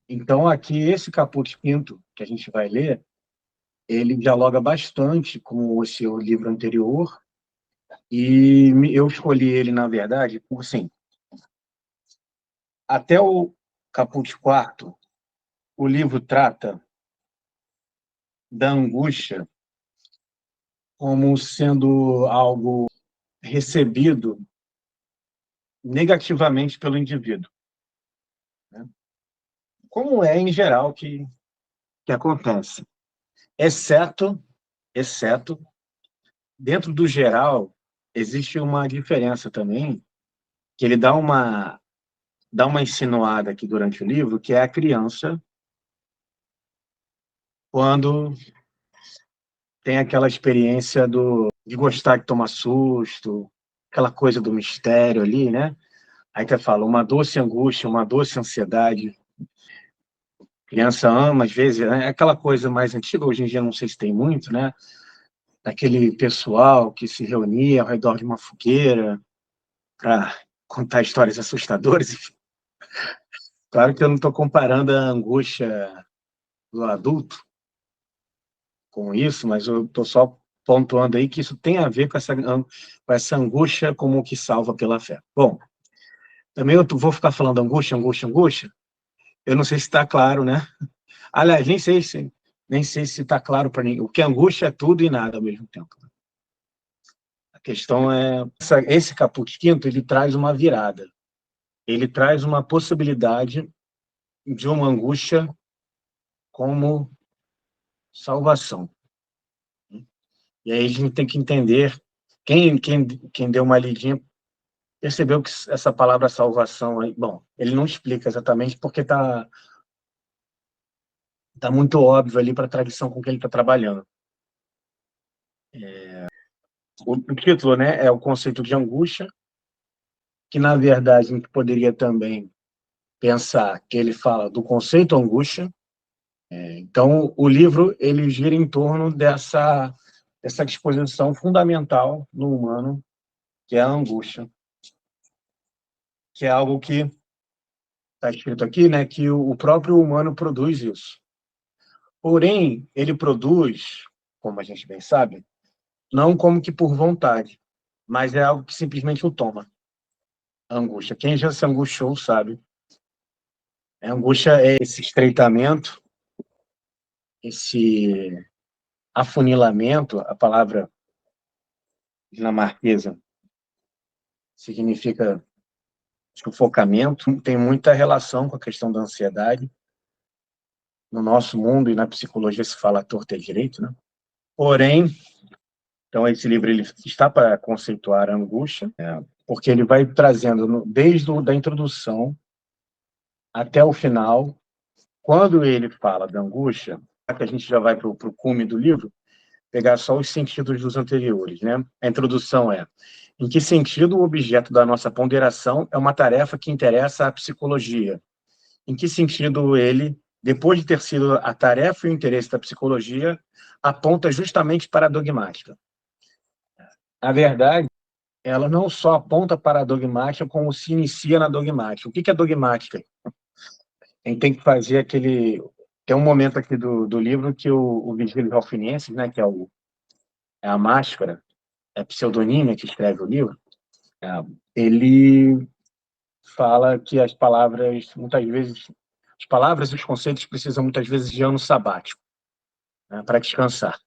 Então, aqui, esse Caput Quinto, que a gente vai ler, ele dialoga bastante com o seu livro anterior, e eu escolhi ele, na verdade, por assim, até o Caput Quarto, o livro trata da angústia como sendo algo recebido negativamente pelo indivíduo, né? Como é em geral que acontece, exceto dentro do geral existe uma diferença também que ele dá uma insinuada aqui durante o livro, que é a criança quando tem aquela experiência de gostar de tomar susto, aquela coisa do mistério ali, né? Aí você fala, uma doce angústia, uma doce ansiedade. Criança ama, às vezes, é aquela coisa mais antiga, hoje em dia não sei se tem muito, né? Daquele pessoal que se reunia ao redor de uma fogueira para contar histórias assustadoras. Claro que eu não estou comparando a angústia do adulto com isso, mas eu estou só pontuando aí que isso tem a ver com essa angústia como o que salva pela fé. Bom, também eu vou ficar falando angústia, angústia, angústia. Eu não sei se está claro, né? Aliás, nem sei se está claro para ninguém. O que é angústia é tudo e nada ao mesmo tempo. A questão é, esse Caput Quinto, ele traz uma virada. Ele traz uma possibilidade de uma angústia como salvação. E aí a gente tem que entender, quem deu uma lidinha percebeu que essa palavra salvação, aí, bom, ele não explica exatamente porque tá muito óbvio ali para a tradição com que ele está trabalhando. O título, né, é o conceito de angústia, que na verdade a gente poderia também pensar que ele fala do conceito angústia. Então, o livro ele gira em torno dessa disposição fundamental no humano, que é a angústia, que é algo que está escrito aqui, né, que o próprio humano produz isso. Porém, ele produz, como a gente bem sabe, não como que por vontade, mas é algo que simplesmente o toma. A angústia. Quem já se angustiou sabe. A angústia é esse estreitamento, esse afunilamento, a palavra dinamarquesa significa sufocamento, tem muita relação com a questão da ansiedade. No nosso mundo e na psicologia se fala torto e direito, né? Porém, então esse livro ele está para conceituar a angústia, porque ele vai trazendo desde a introdução até o final. Quando ele fala da angústia, que a gente já vai para o cume do livro, pegar só os sentidos dos anteriores, né? A introdução é: em que sentido o objeto da nossa ponderação é uma tarefa que interessa à psicologia? Em que sentido ele, depois de ter sido a tarefa e o interesse da psicologia, aponta justamente para a dogmática? A verdade, ela não só aponta para a dogmática, como se inicia na dogmática. O que é dogmática? A gente tem que fazer aquele... Tem um momento aqui do livro que o Virgílio Galfiniensis, né, que é a Máscara, é a pseudonímia que escreve o livro, ele fala que as palavras, muitas vezes, as palavras e os conceitos precisam muitas vezes de ano sabático, né, para descansar.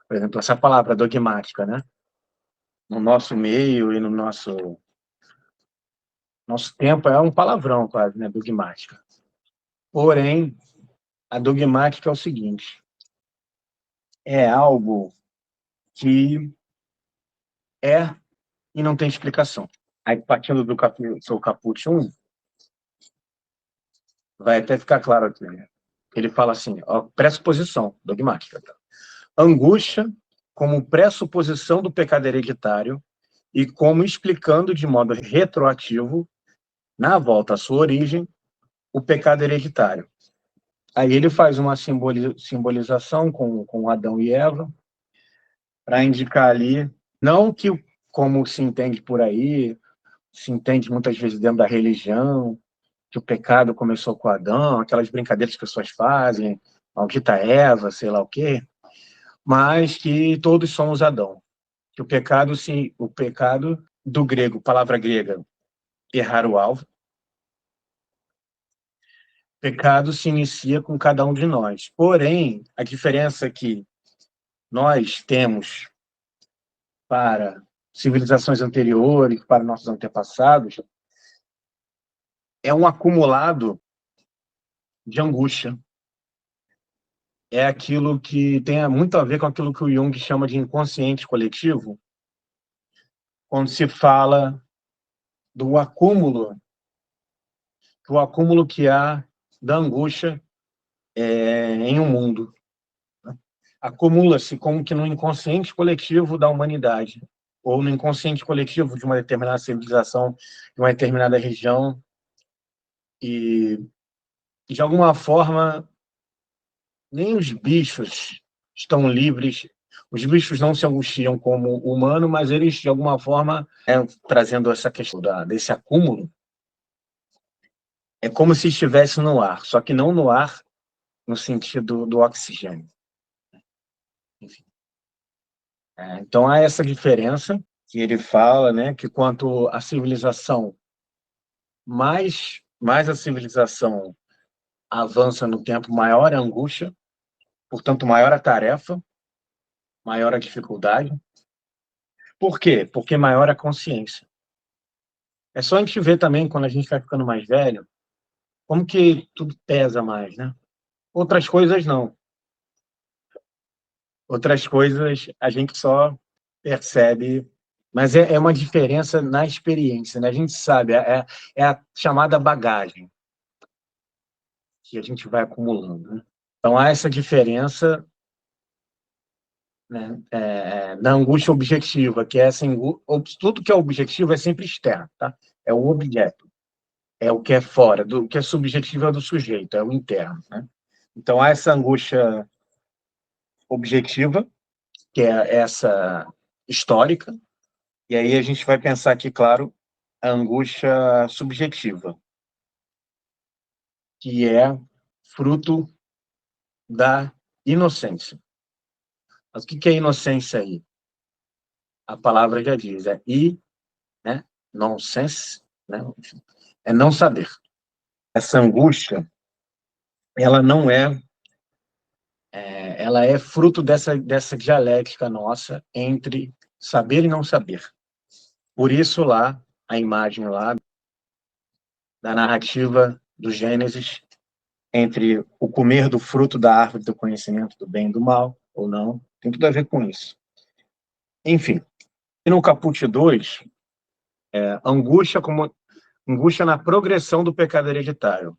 Por exemplo, essa palavra dogmática, né, no nosso meio e no nosso tempo é um palavrão quase, né, dogmática. Porém, a dogmática é o seguinte: é algo que é e não tem explicação. Aí, partindo do seu Caput 1, vai até ficar claro aqui, né? Ele fala assim, ó, pressuposição dogmática. Tá? Angústia como pressuposição do pecado hereditário e como explicando de modo retroativo, na volta à sua origem, o pecado hereditário. Aí ele faz uma simbolização com Adão e Eva, para indicar ali, não que, como se entende por aí, se entende muitas vezes dentro da religião, que o pecado começou com Adão, aquelas brincadeiras que as pessoas fazem, maldita Eva, sei lá o quê, mas que todos somos Adão. Que o pecado, sim, o pecado do grego, palavra grega, errar o alvo, pecado se inicia com cada um de nós. Porém, a diferença que nós temos para civilizações anteriores, para nossos antepassados, é um acumulado de angústia. É aquilo que tem muito a ver com aquilo que o Jung chama de inconsciente coletivo, quando se fala do acúmulo, o acúmulo que há da angústia em um mundo. Acumula-se como que no inconsciente coletivo da humanidade, ou no inconsciente coletivo de uma determinada civilização, de uma determinada região, e de alguma forma nem os bichos estão livres. Os bichos não se angustiam como humano, mas eles, de alguma forma, trazendo essa questão desse acúmulo, é como se estivesse no ar, só que não no ar no sentido do oxigênio. Enfim. Então, há essa diferença que ele fala, né, que quanto a civilização, mais a civilização avança no tempo, maior a angústia, portanto, maior a tarefa, maior a dificuldade. Por quê? Porque maior a consciência. É só a gente ver também, quando a gente vai ficando mais velho, como que tudo pesa mais, né? Outras coisas não. Outras coisas a gente só percebe, mas é uma diferença na experiência, né? A gente sabe, é a chamada bagagem que a gente vai acumulando, né? Então, há essa diferença, né, na angústia objetiva, que é essa tudo que é objetivo é sempre externo, tá? É o objeto, é o que é fora, o que é subjetivo é do sujeito, é o interno, né? Então, há essa angústia objetiva, que é essa histórica, e aí a gente vai pensar aqui, claro, a angústia subjetiva, que é fruto da inocência. Mas o que é inocência aí? A palavra já diz, né, nonsense, né, é não saber. Essa angústia, ela não ela é fruto dessa dialética nossa entre saber e não saber. Por isso lá, a imagem lá da narrativa do Gênesis, entre o comer do fruto da árvore do conhecimento do bem e do mal, ou não, tem tudo a ver com isso. Enfim, e no caput 2, angústia na progressão do pecado hereditário.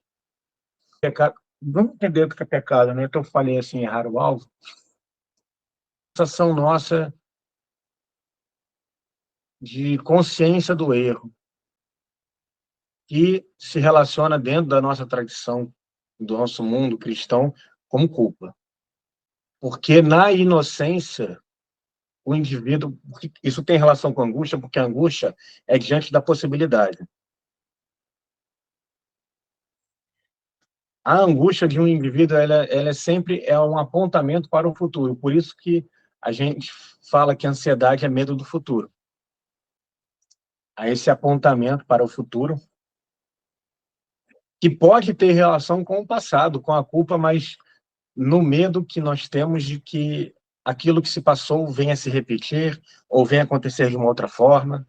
Pecado, vamos entender o que é pecado, né? Então eu falei assim, errar o alvo. Sensação nossa de consciência do erro, que se relaciona dentro da nossa tradição, do nosso mundo cristão, como culpa. Porque na inocência, o indivíduo... Isso tem relação com a angústia, porque a angústia é diante da possibilidade. A angústia de um indivíduo, ela é sempre um apontamento para o futuro. Por isso que a gente fala que a ansiedade é medo do futuro. A esse apontamento para o futuro, que pode ter relação com o passado, com a culpa, mas no medo que nós temos de que aquilo que se passou venha a se repetir ou venha a acontecer de uma outra forma.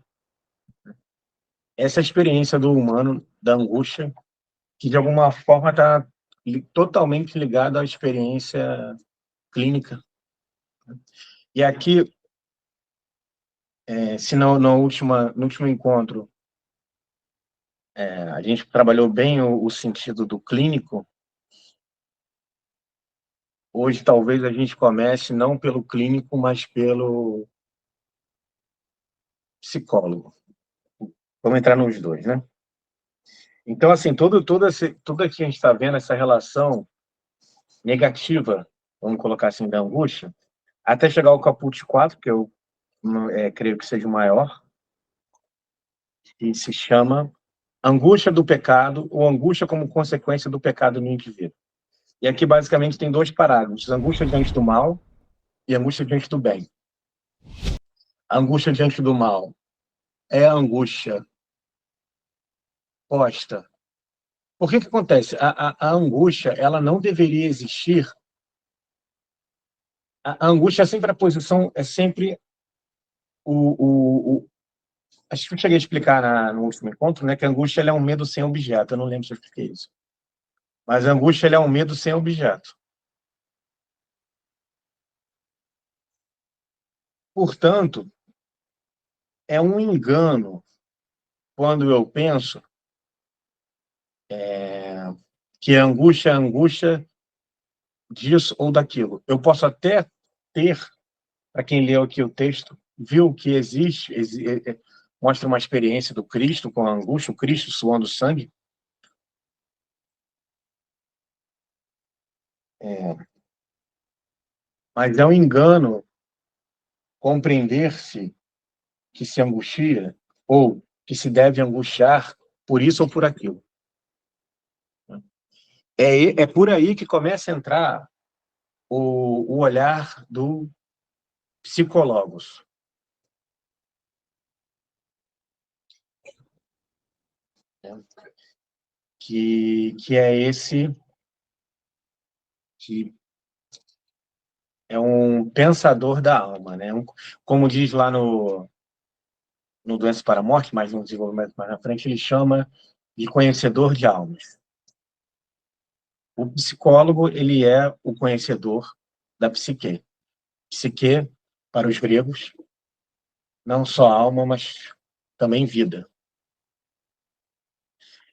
Essa é a experiência do humano, da angústia, que de alguma forma está totalmente ligada à experiência clínica. E aqui, se no último encontro a gente trabalhou bem o sentido do clínico, hoje talvez a gente comece não pelo clínico, mas pelo psicólogo. Vamos entrar nos dois, né? Então, assim, tudo que a gente está vendo, essa relação negativa, vamos colocar assim, da angústia, até chegar ao caput 4, que eu creio que seja o maior, que se chama Angústia do pecado ou angústia como consequência do pecado no indivíduo. E aqui, basicamente, tem 2 parágrafos: angústia diante do mal e angústia diante do bem. A angústia diante do mal é a angústia posta. Por que acontece? A angústia, ela não deveria existir. A angústia é sempre a posição, é sempre o acho que eu cheguei a explicar no último encontro, né, que a angústia ela é um medo sem objeto. Eu não lembro se eu expliquei isso. Mas a angústia ela é um medo sem objeto. Portanto, é um engano quando eu penso que a angústia é a angústia disso ou daquilo. Eu posso até ter, para quem leu aqui o texto, viu que mostra uma experiência do Cristo com a angústia, o Cristo suando sangue. Mas é um engano compreender-se que se angustia ou que se deve angustiar por isso ou por aquilo. É por aí que começa a entrar o olhar do psicólogos. Né? Que é esse que é um pensador da alma, né? Como diz lá no Doença para a Morte, mais um desenvolvimento mais na frente, ele chama de conhecedor de almas. O psicólogo, ele é o conhecedor da psique. Psique, para os gregos, não só alma, mas também vida.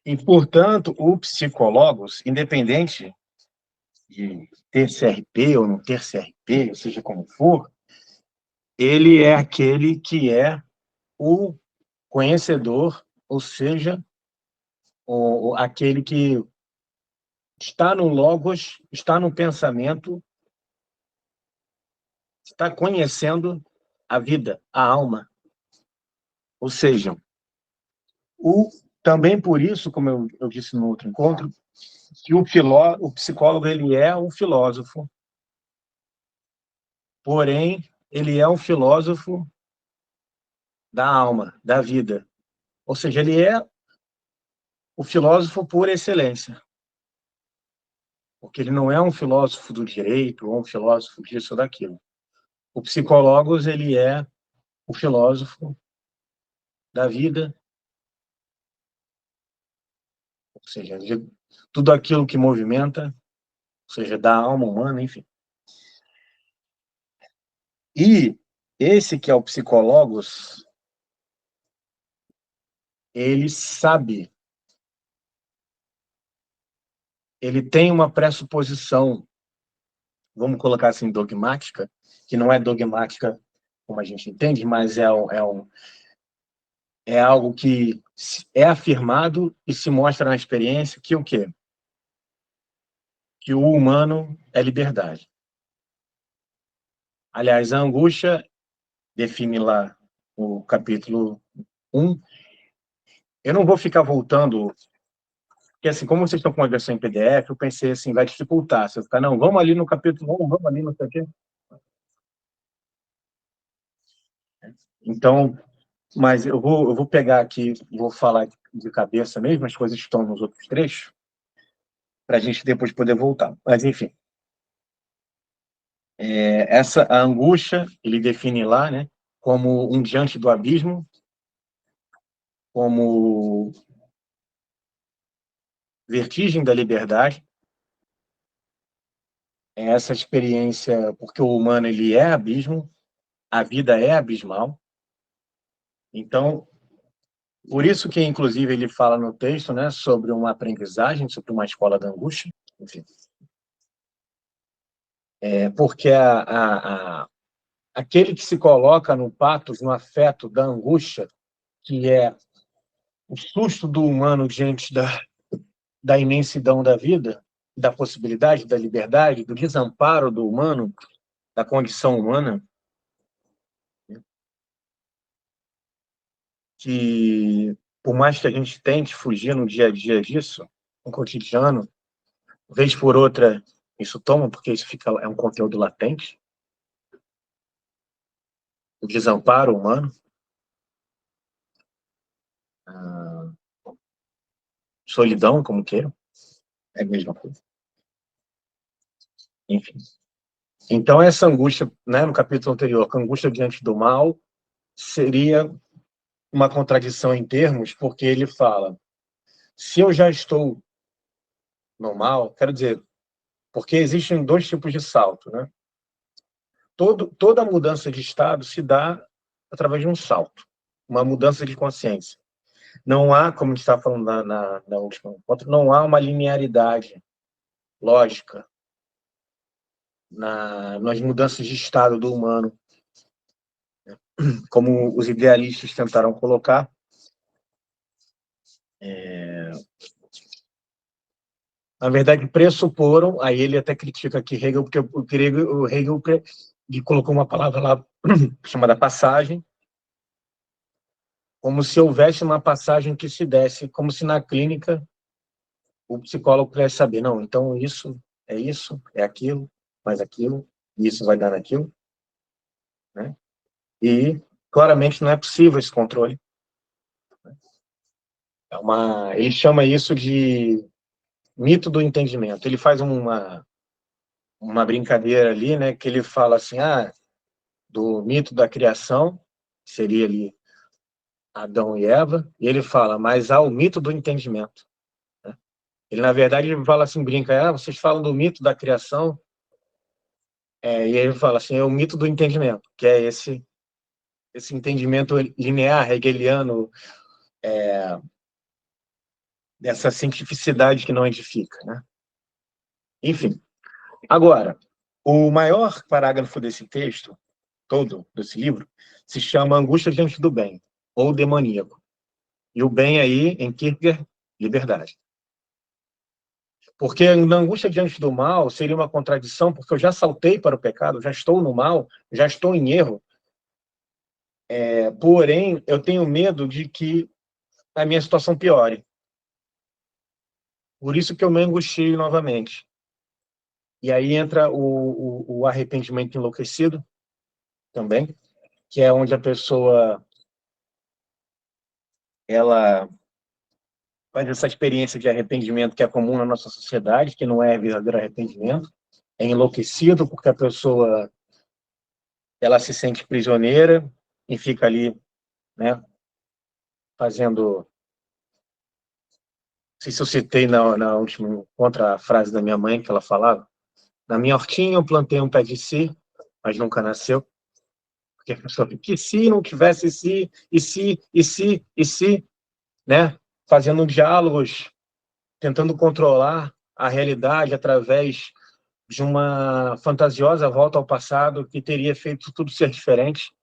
E, portanto, o psicólogos, independente de ter CRP ou não ter CRP, ou seja como for, ele é aquele que é o conhecedor, ou seja, aquele que está no logos, está no pensamento, está conhecendo a vida, a alma. Ou seja, também por isso, como eu disse no outro encontro, que o psicólogo ele é um filósofo, porém, ele é um filósofo da alma, da vida. Ou seja, ele é o filósofo por excelência. Porque ele não é um filósofo do direito ou um filósofo disso ou daquilo. O psicólogos, ele é o filósofo da vida, ou seja, de tudo aquilo que movimenta, ou seja, da alma humana, enfim. E esse que é o psicólogos, ele sabe, ele tem uma pressuposição, vamos colocar assim, dogmática, que não é dogmática como a gente entende, mas é algo que é afirmado e se mostra na experiência que o quê? Que o humano é liberdade. Aliás, a angústia define lá o capítulo 1. Eu não vou ficar voltando, porque assim, como vocês estão com a versão em PDF, eu pensei assim, vai dificultar. Se eu ficar, não, vamos ali no capítulo 1, vamos ali no sei o quê. Então, mas eu vou pegar aqui, vou falar de cabeça mesmo, as coisas que estão nos outros trechos, para a gente depois poder voltar. Mas, enfim, a angústia, ele define lá, né, como um diante do abismo, como vertigem da liberdade, é essa experiência, porque o humano ele é abismo, a vida é abismal. Então, por isso que, inclusive, ele fala no texto, né, sobre uma aprendizagem, sobre uma escola da angústia, enfim. Porque aquele que se coloca no patos, no afeto da angústia, que é o susto do humano diante da imensidão da vida, da possibilidade, da liberdade, do desamparo do humano, da condição humana, que por mais que a gente tente fugir no dia a dia disso, no cotidiano, vez por outra, isso toma, porque isso é um conteúdo latente, o desamparo humano, a solidão, como queiram, é a mesma coisa. Enfim. Então, essa angústia, né, no capítulo anterior, a angústia diante do mal, seria uma contradição em termos, porque ele fala, se eu já estou no mal, quero dizer, porque existem dois tipos de salto, né? Toda mudança de estado se dá através de um salto, uma mudança de consciência. Não há, como a gente estava falando na última encontro, não há uma linearidade lógica nas mudanças de estado do humano, como os idealistas tentaram colocar. Na verdade, pressuporam, aí ele até critica aqui Hegel, porque o Hegel colocou uma palavra lá chamada passagem, como se houvesse uma passagem que se desse, como se na clínica o psicólogo pudesse saber, não, então isso, é aquilo, mais aquilo, e isso vai dar naquilo, né? E claramente não é possível esse controle. Ele chama isso de mito do entendimento. Ele faz uma brincadeira ali, né, que ele fala assim, do mito da criação, seria ali Adão e Eva, e ele fala, mas há o mito do entendimento. Né? Ele, na verdade, ele fala assim, brinca, vocês falam do mito da criação, e ele fala assim, é o mito do entendimento, que é esse entendimento linear, hegeliano, dessa cientificidade que não edifica. Né? Enfim, agora, o maior parágrafo desse texto, todo, desse livro, se chama Angústia diante do bem, ou demoníaco. E o bem aí, em Kierkegaard, liberdade. Porque na angústia diante do mal seria uma contradição, porque eu já saltei para o pecado, já estou no mal, já estou em erro. Porém, eu tenho medo de que a minha situação piore. Por isso que eu me angustiei novamente. E aí entra o arrependimento enlouquecido também, que é onde a pessoa ela faz essa experiência de arrependimento que é comum na nossa sociedade, que não é verdadeiro arrependimento, é enlouquecido porque a pessoa ela se sente prisioneira e fica ali, né, fazendo... Não sei se eu citei na última contra a frase da minha mãe, que ela falava, na minha hortinha eu plantei um pé de si, mas nunca nasceu, porque a pessoa fica, que se não tivesse se, e se, né, fazendo diálogos, tentando controlar a realidade através de uma fantasiosa volta ao passado que teria feito tudo ser diferente.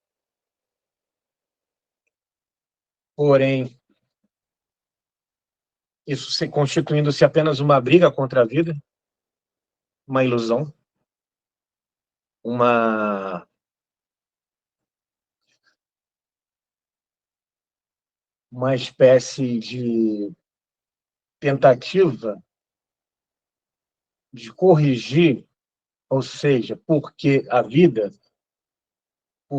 Porém, isso se constituindo-se apenas uma briga contra a vida, uma ilusão, uma espécie de tentativa de corrigir, ou seja, porque a vida,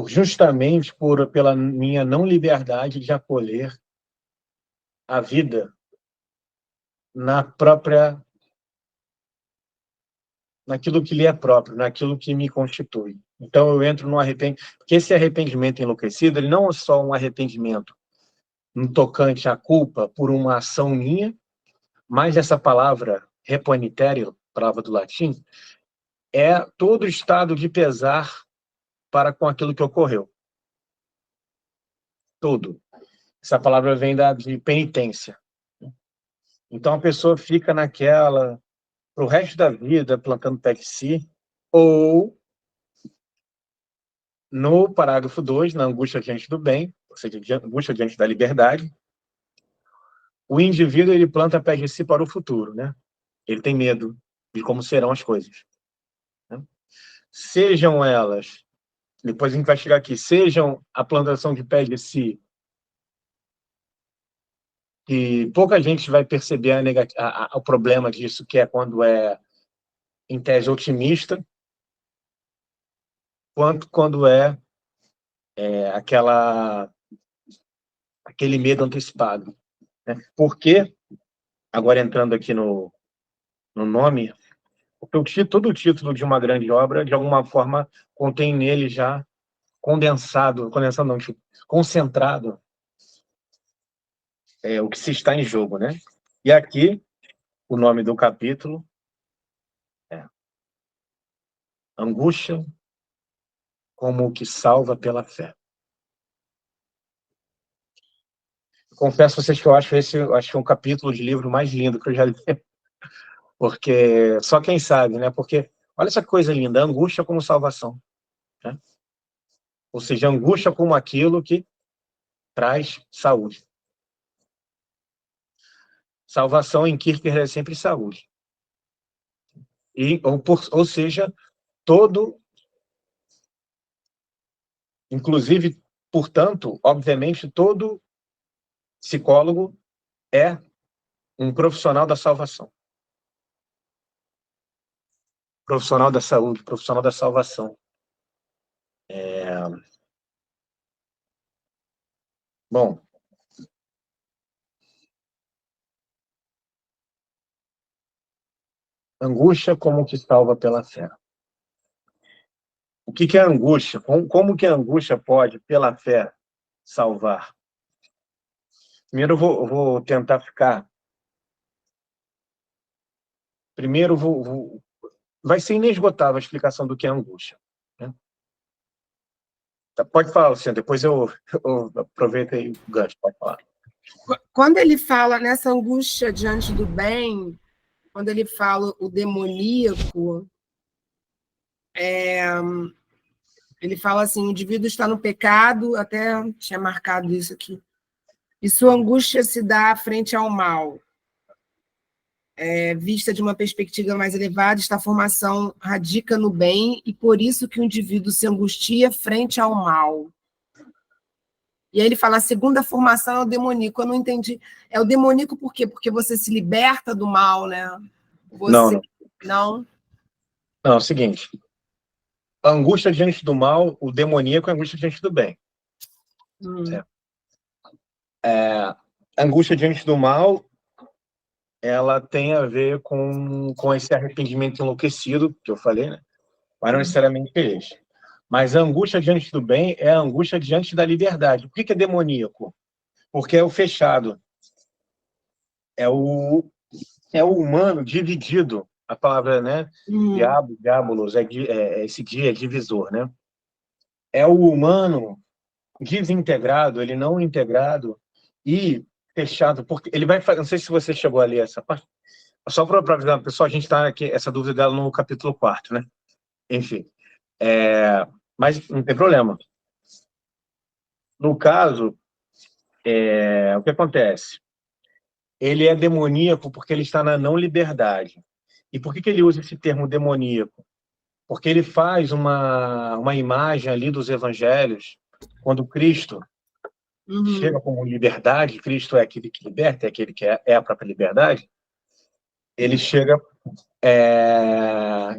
justamente pela minha não liberdade de acolher a vida na própria, naquilo que lhe é próprio, naquilo que me constitui. Então eu entro no arrependimento, porque esse arrependimento enlouquecido, ele não é só um arrependimento no tocante à culpa por uma ação minha, mas essa palavra repoenitério, palavra do latim, é todo estado de pesar para com aquilo que ocorreu. Todo. Essa palavra vem de penitência. Então a pessoa fica naquela, para o resto da vida, plantando pé de si, ou no parágrafo 2, na angústia diante do bem, ou seja, angústia diante da liberdade, o indivíduo ele planta pé de si para o futuro, né? Ele tem medo de como serão as coisas. Né? Sejam elas, depois a gente vai chegar aqui, sejam a plantação de pé de si E pouca gente vai perceber o problema disso, que é quando é, em tese, otimista, quanto quando aquele medo antecipado, né? Porque, agora entrando aqui no nome, porque todo o título de uma grande obra, de alguma forma, contém nele já condensado não, tipo, concentrado, o que se está em jogo, né? E aqui, o nome do capítulo é Angústia como o que salva pela fé. Confesso a vocês que eu acho que é um capítulo de livro mais lindo que eu já li, porque só quem sabe, né? Porque olha essa coisa linda, angústia como salvação, né? Ou seja, angústia como aquilo que traz saúde. Salvação em Kierkegaard é sempre saúde. Ou seja, todo, inclusive, portanto, obviamente, todo psicólogo é um profissional da salvação, profissional da saúde, profissional da salvação. Bom, angústia como que salva pela fé. O que é angústia? Como que a angústia pode, pela fé, salvar? Primeiro eu vou tentar ficar... Primeiro vai ser inesgotável a explicação do que é angústia, né? Pode falar, Luciano, depois eu aproveito aí o gancho, pode falar. Quando ele fala nessa angústia diante do bem, quando ele fala o demoníaco, ele fala assim, o indivíduo está no pecado, até tinha marcado isso aqui, e sua angústia se dá frente ao mal. Vista de uma perspectiva mais elevada, esta formação radica no bem, e por isso que o indivíduo se angustia frente ao mal. E aí ele fala, a segunda formação é o demoníaco. Eu não entendi. É o demoníaco por quê? Porque você se liberta do mal, né? Você... Não? Não, é o seguinte, a angústia diante do mal, o demoníaco é a angústia diante do bem. A angústia diante do mal, ela tem a ver com esse arrependimento enlouquecido, que eu falei, né? Mas não necessariamente esse. Mas a angústia diante do bem é a angústia diante da liberdade. Por que é demoníaco? Porque é o fechado. É o humano dividido. A palavra, né? Diabolos, esse dia é divisor, né? É o humano desintegrado, ele não integrado e fechado, porque ele vai fazer, não sei se você chegou a ler essa parte, só para avisar o pessoal, a gente está aqui, essa dúvida dela no capítulo 4, né? Enfim, mas não tem problema. No caso, o que acontece? Ele é demoníaco porque ele está na não liberdade. E por que ele usa esse termo demoníaco? Porque ele faz uma imagem ali dos evangelhos, quando Cristo chega como liberdade, Cristo é aquele que liberta, é aquele que é a própria liberdade, ele chega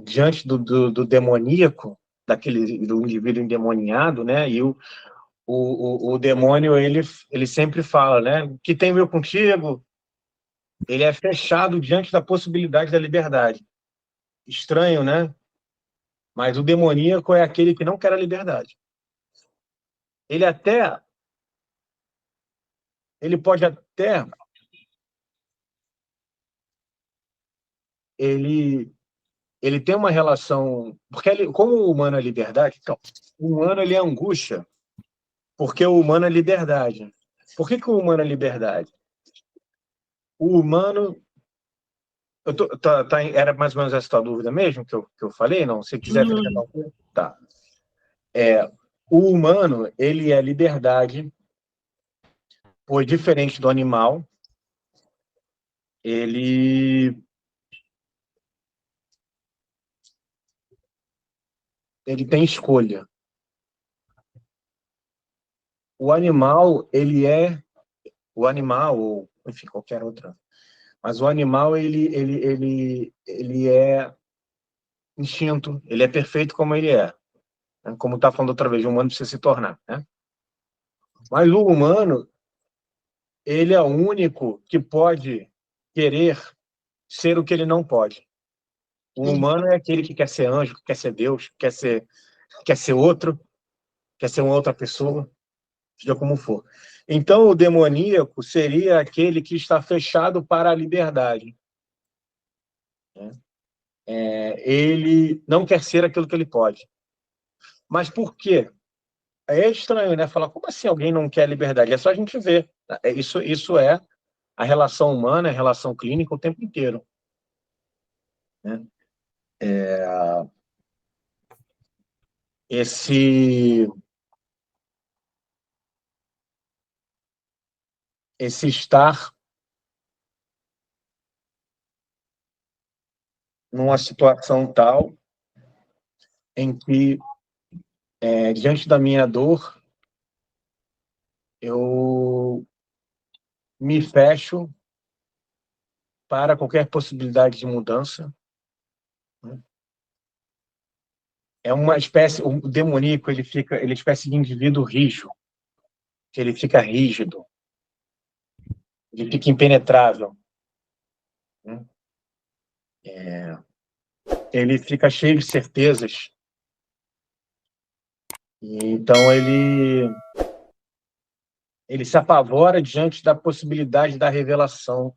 diante do demoníaco, do indivíduo endemoniado, né? E o demônio, ele sempre fala, né? O que tem eu contigo? Ele é fechado diante da possibilidade da liberdade. Estranho, né? Mas o demoníaco é aquele que não quer a liberdade. Ele pode até ele tem uma relação, porque como o humano é liberdade, então, o humano ele é angústia, porque o humano é liberdade. Por que o humano é liberdade? O humano... era mais ou menos essa tua dúvida mesmo que eu falei? Não, se quiser acrescentar um pouco. Tá. O humano, ele é liberdade, pois diferente do animal, ele tem escolha. O animal, ele é O animal, ou, enfim, qualquer outra. Mas o animal, ele é instinto, ele é perfeito como ele é. Né? Como está falando outra vez, o humano precisa se tornar. Né? Mas o humano, ele é o único que pode querer ser o que ele não pode. O humano é aquele que quer ser anjo, que quer ser Deus, quer ser outro, quer ser uma outra pessoa, seja como for. Então, o demoníaco seria aquele que está fechado para a liberdade. Né? Ele não quer ser aquilo que ele pode. Mas por quê? É estranho, né? Falar, como assim alguém não quer liberdade? É só a gente ver. Isso é a relação humana, a relação clínica o tempo inteiro. Né? Esse estar numa situação tal em que, diante da minha dor, eu me fecho para qualquer possibilidade de mudança. Né? É uma espécie, o demoníaco, ele é uma espécie de indivíduo rígido, que ele fica rígido, ele fica impenetrável. Né? Ele fica cheio de certezas. E, então, ele se apavora diante da possibilidade da revelação,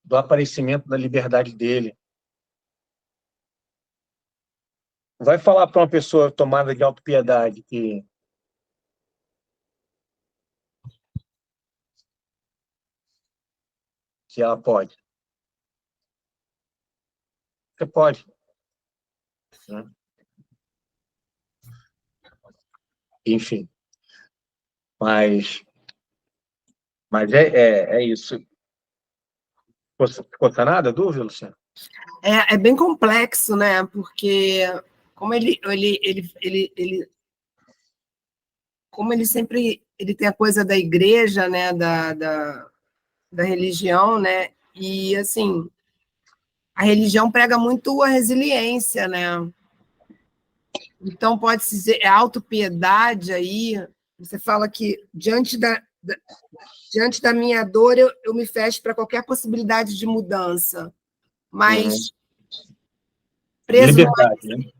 do aparecimento da liberdade dele. Vai falar para uma pessoa tomada de autopiedade que ela pode. Você pode. Né? Enfim. Mas é isso. Ficou sanada a dúvida, Luciano? É bem complexo, né? Porque como ele sempre ele tem a coisa da igreja, né? Da religião, né? E assim, a religião prega muito a resiliência, né? Então pode-se dizer, é autopiedade aí. Você fala que diante da minha dor eu me fecho para qualquer possibilidade de mudança, mas preso numa, Liberdade, né?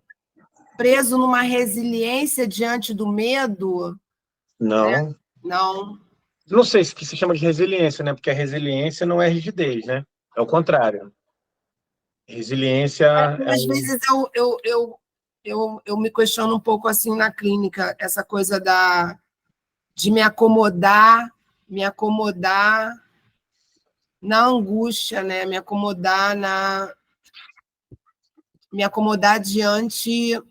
preso numa resiliência diante do medo, né? Não. Não. Não sei se que se chama de resiliência, né? Porque a resiliência não é rigidez, né? É o contrário. Resiliência é Às vezes eu me questiono um pouco assim na clínica, essa coisa de me acomodar na angústia, né? Me acomodar diante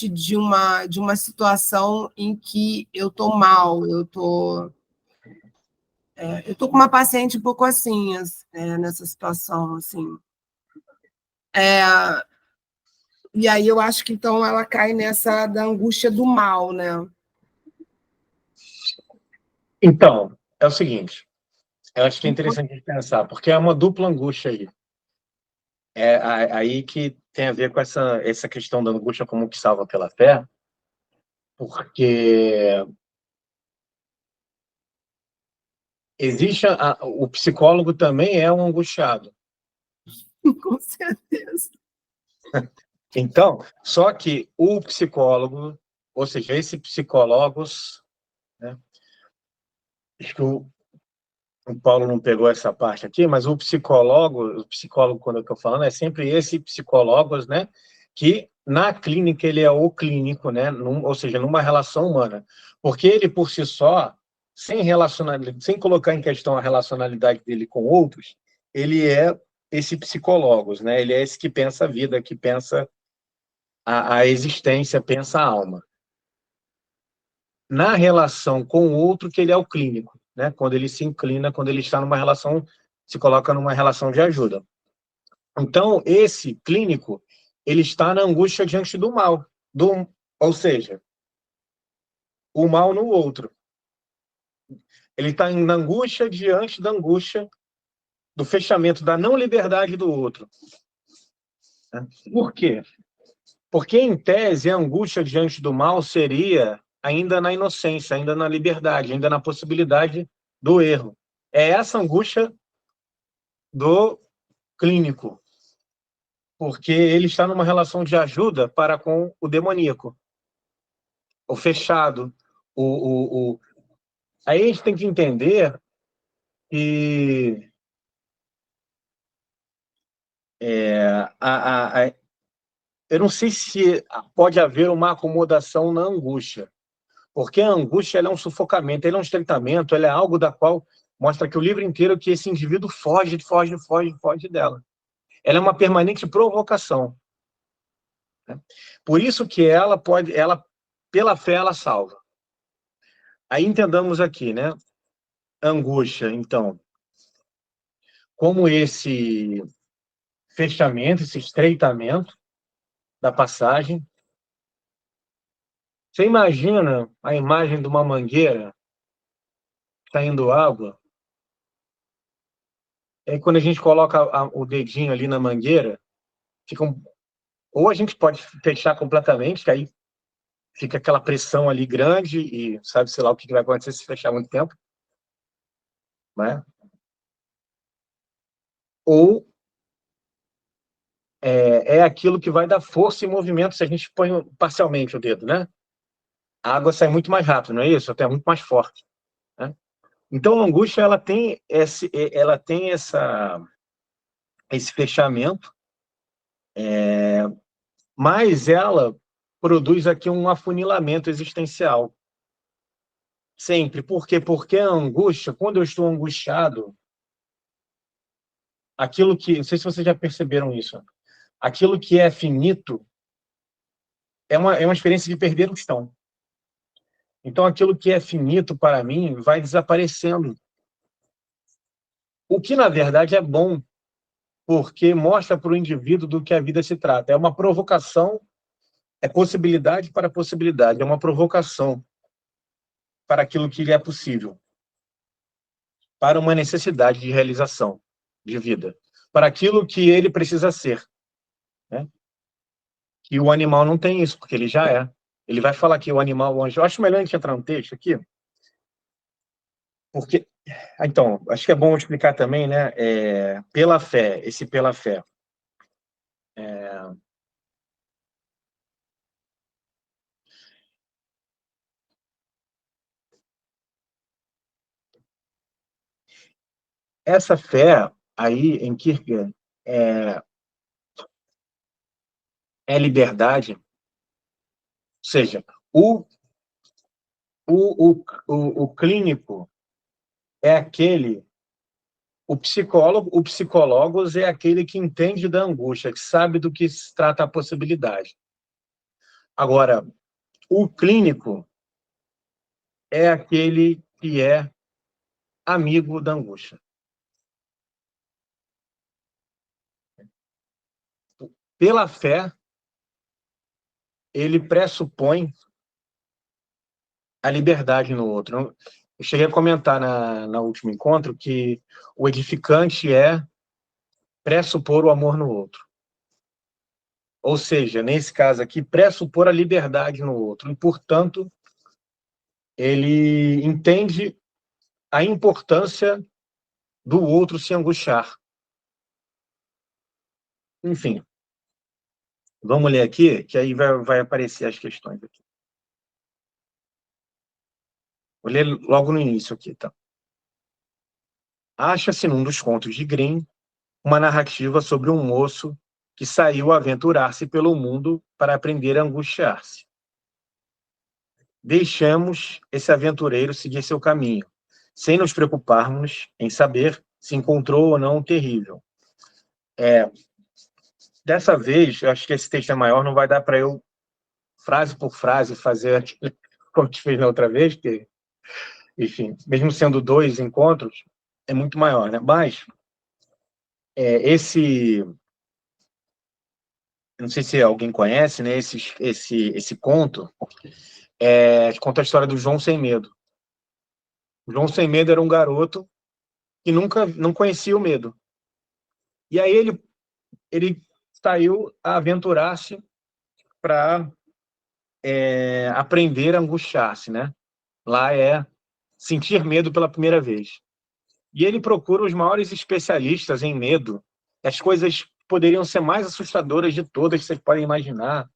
de uma situação em que eu tô mal, eu tô com uma paciente um pouco assim, nessa situação, assim. E aí eu acho que então ela cai nessa da angústia do mal, né? Então, é o seguinte, eu acho que é interessante a gente pensar, porque é uma dupla angústia aí. É aí que tem a ver com essa questão da angústia como que salva pela fé, porque existe o psicólogo também é um angustiado. Com certeza. Então, só que o psicólogo, ou seja, esse psicólogos, né? Acho que o Paulo não pegou essa parte aqui, mas o psicólogo, quando eu estou falando, é sempre esse psicólogos, né? Que na clínica ele é o clínico, né? Ou seja, numa relação humana. Porque ele, por si só, sem colocar em questão a relacionalidade dele com outros, ele é esse psicólogos, né? Ele é esse que pensa a vida, que pensa a existência, pensa a alma. Na relação com o outro, que ele é o clínico, né? Quando ele se inclina, quando ele está numa relação, se coloca numa relação de ajuda. Então, esse clínico, ele está na angústia diante do mal, ou seja, o mal no outro. Ele está na angústia diante da angústia do fechamento, da não liberdade do outro. Por quê? Porque, em tese, a angústia diante do mal seria ainda na inocência, ainda na liberdade, ainda na possibilidade do erro. É essa angústia do clínico, porque ele está numa relação de ajuda para com o demoníaco, o fechado. Aí a gente tem que entender que eu não sei se pode haver uma acomodação na angústia, porque a angústia ela é um sufocamento, ela é um estreitamento, ela é algo da qual mostra que o livro inteiro que esse indivíduo foge dela. Ela é uma permanente provocação. Né? Por isso que ela, pela fé, ela salva. Aí entendamos aqui, né? Angústia, então, como esse fechamento, esse estreitamento da passagem. Você imagina a imagem de uma mangueira saindo água? Aí quando a gente coloca o dedinho ali na mangueira, ou a gente pode fechar completamente, que aí fica aquela pressão ali grande e sabe-se lá o que vai acontecer se fechar muito tempo, né? Ou é aquilo que vai dar força e movimento se a gente põe parcialmente o dedo, né? A água sai muito mais rápido, não é isso? Até muito mais forte, né? Então a angústia ela tem esse fechamento, mas ela produz aqui um afunilamento existencial. Sempre. Por quê? Porque a angústia, quando eu estou angustiado, aquilo que, não sei se vocês já perceberam isso, aquilo que é finito é uma experiência de perder o chão. Então, aquilo que é finito para mim vai desaparecendo. O que, na verdade, é bom, porque mostra para o indivíduo do que a vida se trata. É uma provocação, é possibilidade para possibilidade, é uma provocação para aquilo que lhe é possível, para uma necessidade de realização de vida, para aquilo que ele precisa ser, né? E o animal não tem isso, porque ele já é. Ele vai falar que o animal, o anjo... Eu acho melhor a gente entrar no texto aqui, porque... Então, acho que é bom explicar também, né? Pela fé, esse pela fé. Essa fé aí, em Kierkegaard, é liberdade, ou seja, o clínico é aquele, o psicólogos é aquele que entende da angústia, que sabe do que se trata a possibilidade. Agora, o clínico é aquele que é amigo da angústia. Pela fé, ele pressupõe a liberdade no outro. Eu cheguei a comentar na último encontro que o edificante é pressupor o amor no outro. Ou seja, nesse caso aqui, pressupor a liberdade no outro. E, portanto, ele entende a importância do outro se angustiar. Enfim, vamos ler aqui, que aí vai aparecer as questões aqui. Vou ler logo no início aqui, tá? Acha-se num dos contos de Grimm uma narrativa sobre um moço que saiu a aventurar-se pelo mundo para aprender a angustiar-se. Deixamos esse aventureiro seguir seu caminho, sem nos preocuparmos em saber se encontrou ou não um terrível. Dessa vez, eu acho que esse texto é maior, não vai dar para eu, frase por frase, fazer aquilo como a gente fez na outra vez, porque, enfim, mesmo sendo 2 encontros, é muito maior, né? Mas, não sei se alguém conhece, né? Esse conto conta a história do João Sem Medo. João Sem Medo era um garoto que nunca não conhecia o medo. E aí ele saiu a aventurar-se para aprender a angustiar-se, né? Lá é sentir medo pela primeira vez. E ele procura os maiores especialistas em medo. As coisas poderiam ser mais assustadoras de todas que vocês podem imaginar.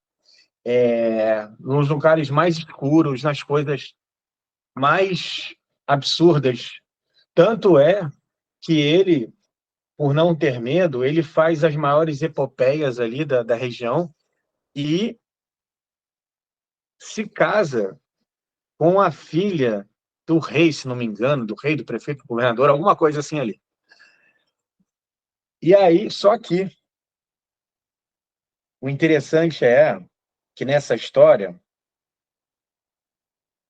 Nos lugares mais escuros, nas coisas mais absurdas. Tanto é que ele, por não ter medo, ele faz as maiores epopeias ali da região e se casa com a filha do rei, se não me engano, do rei, do prefeito, do governador, alguma coisa assim ali. E aí, só que o interessante é que nessa história,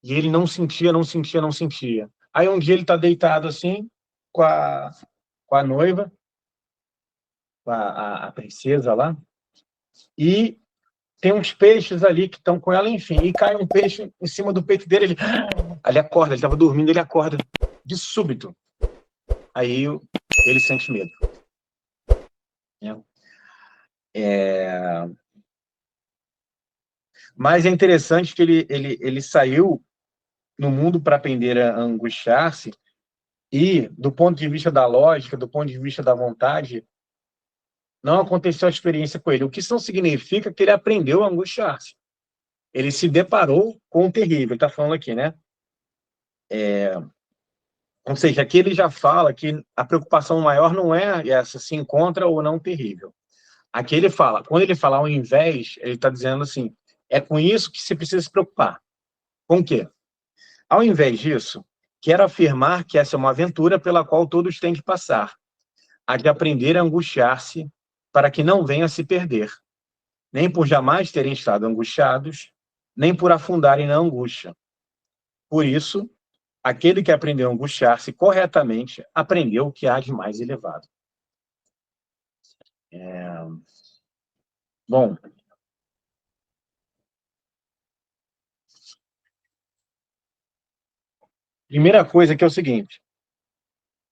e ele não sentia, não sentia, não sentia. Aí um dia ele está deitado assim, com a noiva, com a princesa lá, e tem uns peixes ali que estão com ela, enfim, e cai um peixe em cima do peito dele, ele acorda, ele estava dormindo, ele acorda de súbito. Aí ele sente medo. Mas é interessante que ele saiu no mundo para aprender a angustiar-se e, do ponto de vista da lógica, do ponto de vista da vontade, não aconteceu a experiência com ele. O que isso não significa que ele aprendeu a angustiar-se. Ele se deparou com o terrível. Ele está falando aqui, né? Ou seja, aqui ele já fala que a preocupação maior não é essa, se encontra ou não terrível. Aqui ele fala, quando ele fala ao invés, ele está dizendo assim, é com isso que se precisa se preocupar. Com o quê? Ao invés disso, quero afirmar que essa é uma aventura pela qual todos têm que passar. Há de aprender a angustiar-se para que não venham a se perder, nem por jamais terem estado angustiados, nem por afundarem na angústia. Por isso, aquele que aprendeu a angustiar-se corretamente, aprendeu o que há de mais elevado. Bom, primeira coisa que é o seguinte,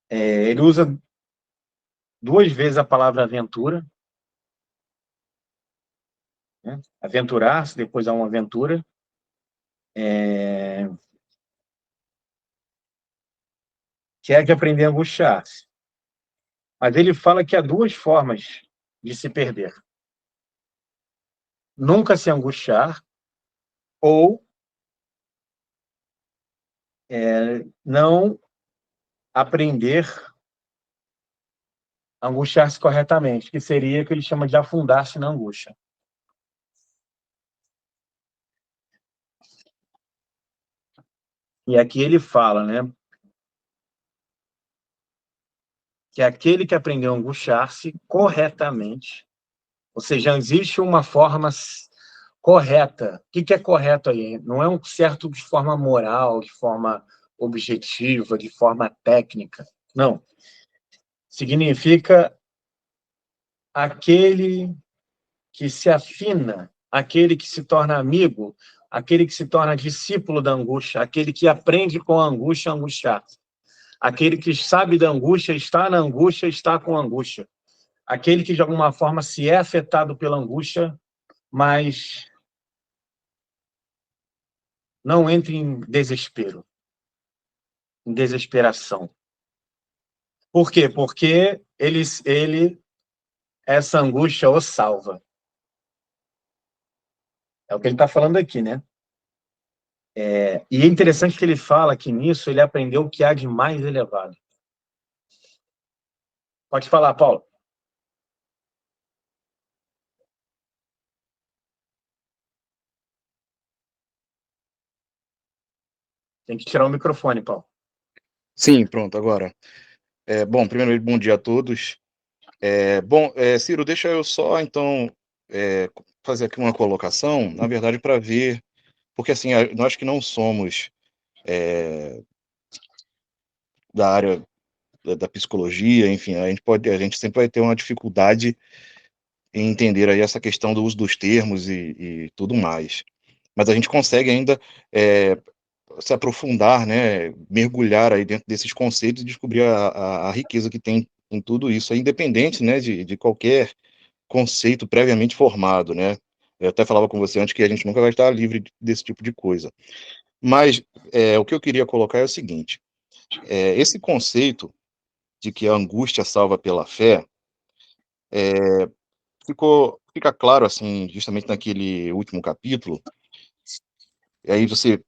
ele usa 2 vezes a palavra aventura, né? Aventurar-se, depois há uma aventura, que é de aprender a angustiar-se. Mas ele fala que há 2 formas de se perder. Nunca se angustiar ou não aprender a angustiar-se corretamente, que seria o que ele chama de afundar-se na angústia. E aqui ele fala, né, que aquele que aprendeu a angustiar-se corretamente, ou seja, existe uma forma correta. O que é correto aí? Não é um certo de forma moral, de forma objetiva, de forma técnica. Não. Significa aquele que se afina, aquele que se torna amigo, aquele que se torna discípulo da angústia, aquele que aprende com a angústia a angustiar. Aquele que sabe da angústia, está na angústia, está com a angústia. Aquele que, de alguma forma, se é afetado pela angústia, mas não entra em desespero, em desesperação. Por quê? Porque essa angústia o salva. É o que ele está falando aqui, né? E é interessante que ele fala que nisso ele aprendeu o que há de mais elevado. Pode falar, Paulo. Tem que tirar o microfone, Paulo. Sim, pronto, agora. Bom, primeiramente, bom dia a todos. Ciro, deixa eu só, então, fazer aqui uma colocação, na verdade, para ver, porque, assim, nós que não somos da área da psicologia, enfim, a gente sempre vai ter uma dificuldade em entender aí essa questão do uso dos termos e tudo mais. Mas a gente consegue ainda se aprofundar, né, mergulhar aí dentro desses conceitos e descobrir a riqueza que tem em tudo isso, independente, né, de qualquer conceito previamente formado, né? Eu até falava com você antes que a gente nunca vai estar livre desse tipo de coisa. Mas o que eu queria colocar é o seguinte, esse conceito de que a angústia salva pela fé, fica claro, assim, justamente naquele último capítulo, e aí você,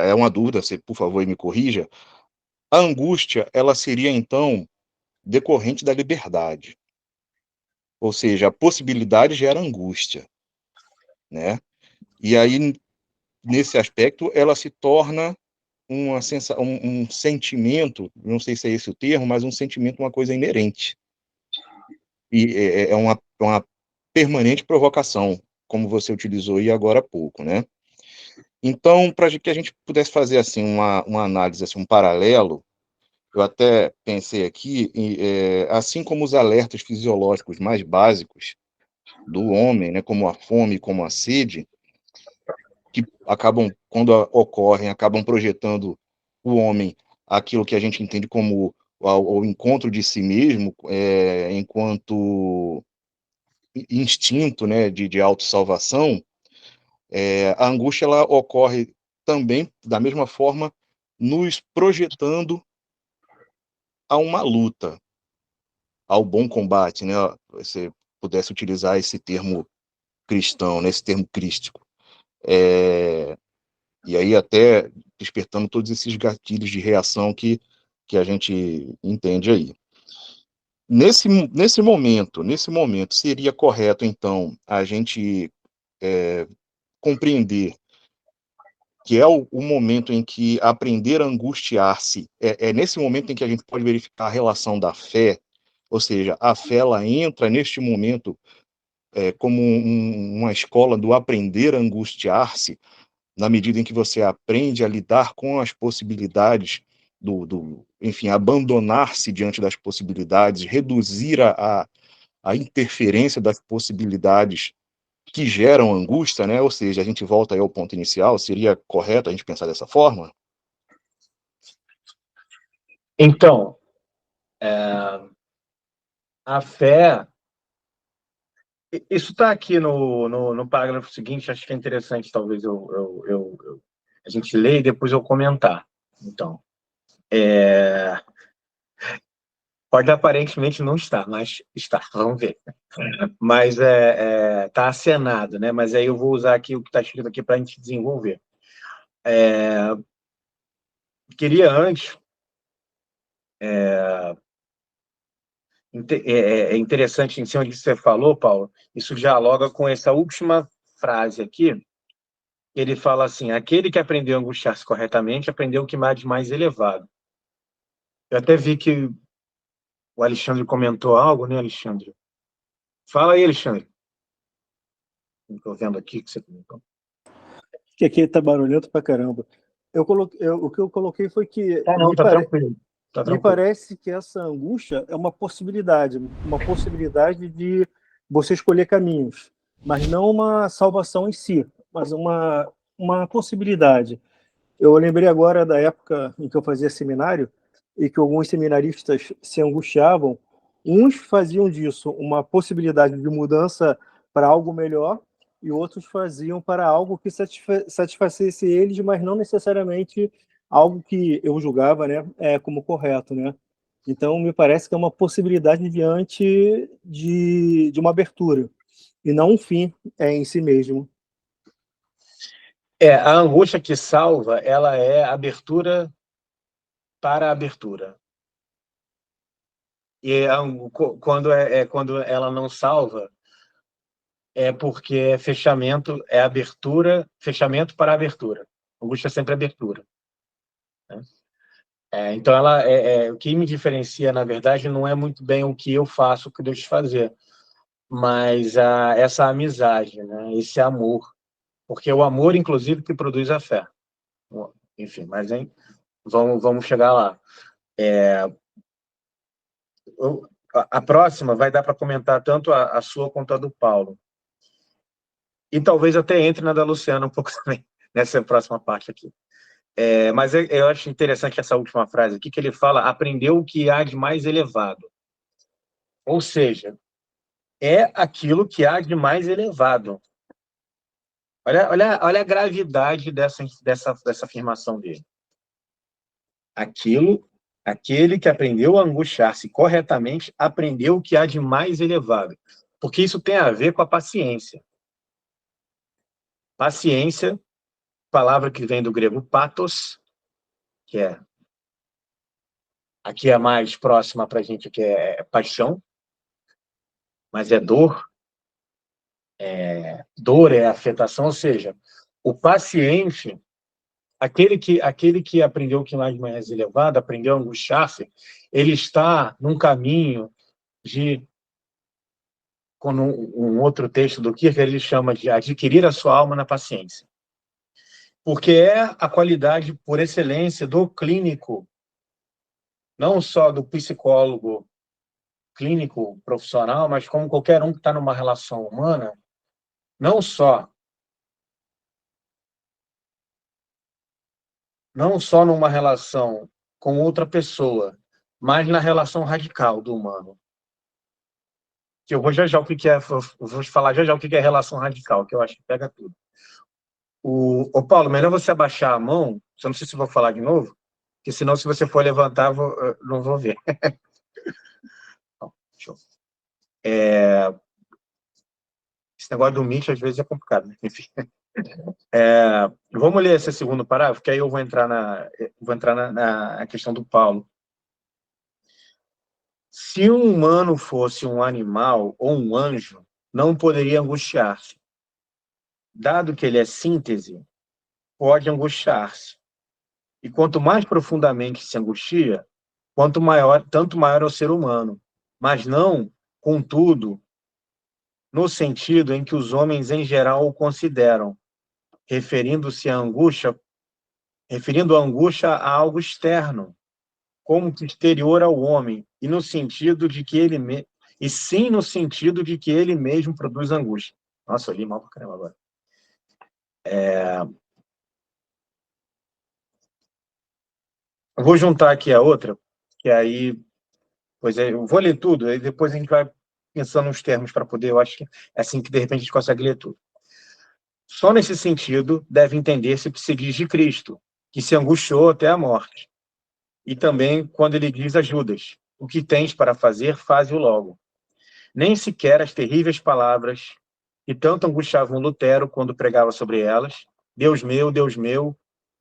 é uma dúvida, você, por favor, me corrija, a angústia, ela seria, então, decorrente da liberdade, ou seja, a possibilidade gera angústia, né? E aí, nesse aspecto, ela se torna um sentimento, não sei se é esse o termo, mas um sentimento, uma coisa inerente. E é uma permanente provocação, como você utilizou aí agora há pouco, né? Então, para que a gente pudesse fazer assim uma análise, assim, um paralelo, eu até pensei aqui, assim como os alertas fisiológicos mais básicos do homem, né, como a fome, como a sede, que acabam, quando ocorrem, acabam projetando o homem aquilo que a gente entende como o encontro de si mesmo, enquanto instinto, né, de autossalvação, a angústia ela ocorre também, da mesma forma, nos projetando a uma luta, ao bom combate, né? Você pudesse utilizar esse termo cristão, né, esse termo crístico. E aí até despertando todos esses gatilhos de reação que a gente entende aí. Nesse momento, seria correto, então, a gente compreender que é o momento em que aprender a angustiar-se, é nesse momento em que a gente pode verificar a relação da fé, ou seja, a fé ela entra neste momento como uma escola do aprender a angustiar-se, na medida em que você aprende a lidar com as possibilidades enfim, abandonar-se diante das possibilidades, reduzir a interferência das possibilidades que geram angústia, né? Ou seja, a gente volta aí ao ponto inicial, seria correto a gente pensar dessa forma? Então, a fé, isso está aqui no parágrafo seguinte, acho que é interessante, talvez a gente ler e depois eu comentar. Então, pode aparentemente não estar, mas está, vamos ver. Mas está acenado, né? Mas aí eu vou usar aqui o que está escrito aqui para a gente desenvolver. Queria antes, é interessante em cima do que você falou, Paulo, isso dialoga com essa última frase aqui. Ele fala assim: aquele que aprendeu a angustiar-se corretamente aprendeu o que há de mais elevado. Eu até vi que o Alexandre comentou algo, né, Alexandre? Fala aí, Alexandre. Estou vendo aqui que você comentou. Que aqui tá barulhento pra caramba. O que eu coloquei foi que Não, tá tranquilo. Me parece que essa angústia é uma possibilidade de você escolher caminhos, mas não uma salvação em si, mas uma possibilidade. Eu lembrei agora da época em que eu fazia seminário e que alguns seminaristas se angustiavam. Uns faziam disso uma possibilidade de mudança para algo melhor e outros faziam para algo que satisfacesse eles, mas não necessariamente algo que eu julgava, né, como correto, né? Então, me parece que é uma possibilidade diante de uma abertura, e não um fim em si mesmo. A angústia que salva, ela é abertura para a abertura. E quando ela não salva, é porque é fechamento, é abertura, fechamento para abertura. Angústia é sempre abertura. Né? Então, o que me diferencia, na verdade, não é muito bem o que eu faço, o que eu deixo de fazer, mas essa amizade, né? Esse amor. Porque é o amor, inclusive, que produz a fé. Enfim, mas vamos chegar lá. A próxima vai dar para comentar tanto a sua quanto a do Paulo. E talvez até entre na da Luciana um pouco também, nessa próxima parte aqui. Mas eu acho interessante essa última frase aqui, que ele fala, aprendeu o que há de mais elevado. Ou seja, é aquilo que há de mais elevado. Olha a gravidade dessa afirmação dele. Aquele que aprendeu a angustiar-se corretamente, aprendeu o que há de mais elevado. Porque isso tem a ver com a paciência. Paciência, palavra que vem do grego pathos, que aqui é mais próxima para a gente, que é paixão, mas é dor. Dor é afetação, ou seja, o paciente, aquele que aprendeu o que mais elevado, aprendeu a angustiar-se, ele está num caminho de, como um outro texto do Kierkegaard, ele chama de adquirir a sua alma na paciência. Porque é a qualidade por excelência do clínico, não só do psicólogo clínico profissional, mas como qualquer um que está numa relação humana, não só numa relação com outra pessoa, mas na relação radical do humano. Que eu vou já o que é, vou falar já o que é relação radical, que eu acho que pega tudo. Ô Paulo, melhor você abaixar a mão, eu não sei se vou falar de novo, porque senão se você for levantar, não vou ver. Esse negócio do Meet às vezes é complicado, né? Enfim. Vamos ler esse segundo parágrafo, que aí eu vou entrar na questão do Paulo. Se um humano fosse um animal ou um anjo, não poderia angustiar-se. Dado que ele é síntese, pode angustiar-se. E quanto mais profundamente se angustia, tanto maior é o ser humano. Mas não, contudo, no sentido em que os homens em geral o consideram, referindo a angústia a algo externo, como que exterior ao homem, e no sentido de que sim no sentido de que ele mesmo produz angústia. Nossa, eu li mal pra caramba agora. Eu vou juntar aqui a outra, que aí, eu vou ler tudo, aí depois a gente vai pensando nos termos para poder, eu acho que é assim que de repente a gente consegue ler tudo. Só nesse sentido deve entender-se o que se diz de Cristo, que se angustiou até a morte. E também quando ele diz a Judas, o que tens para fazer, faze-o logo. Nem sequer as terríveis palavras que tanto angustiavam Lutero quando pregava sobre elas, Deus meu,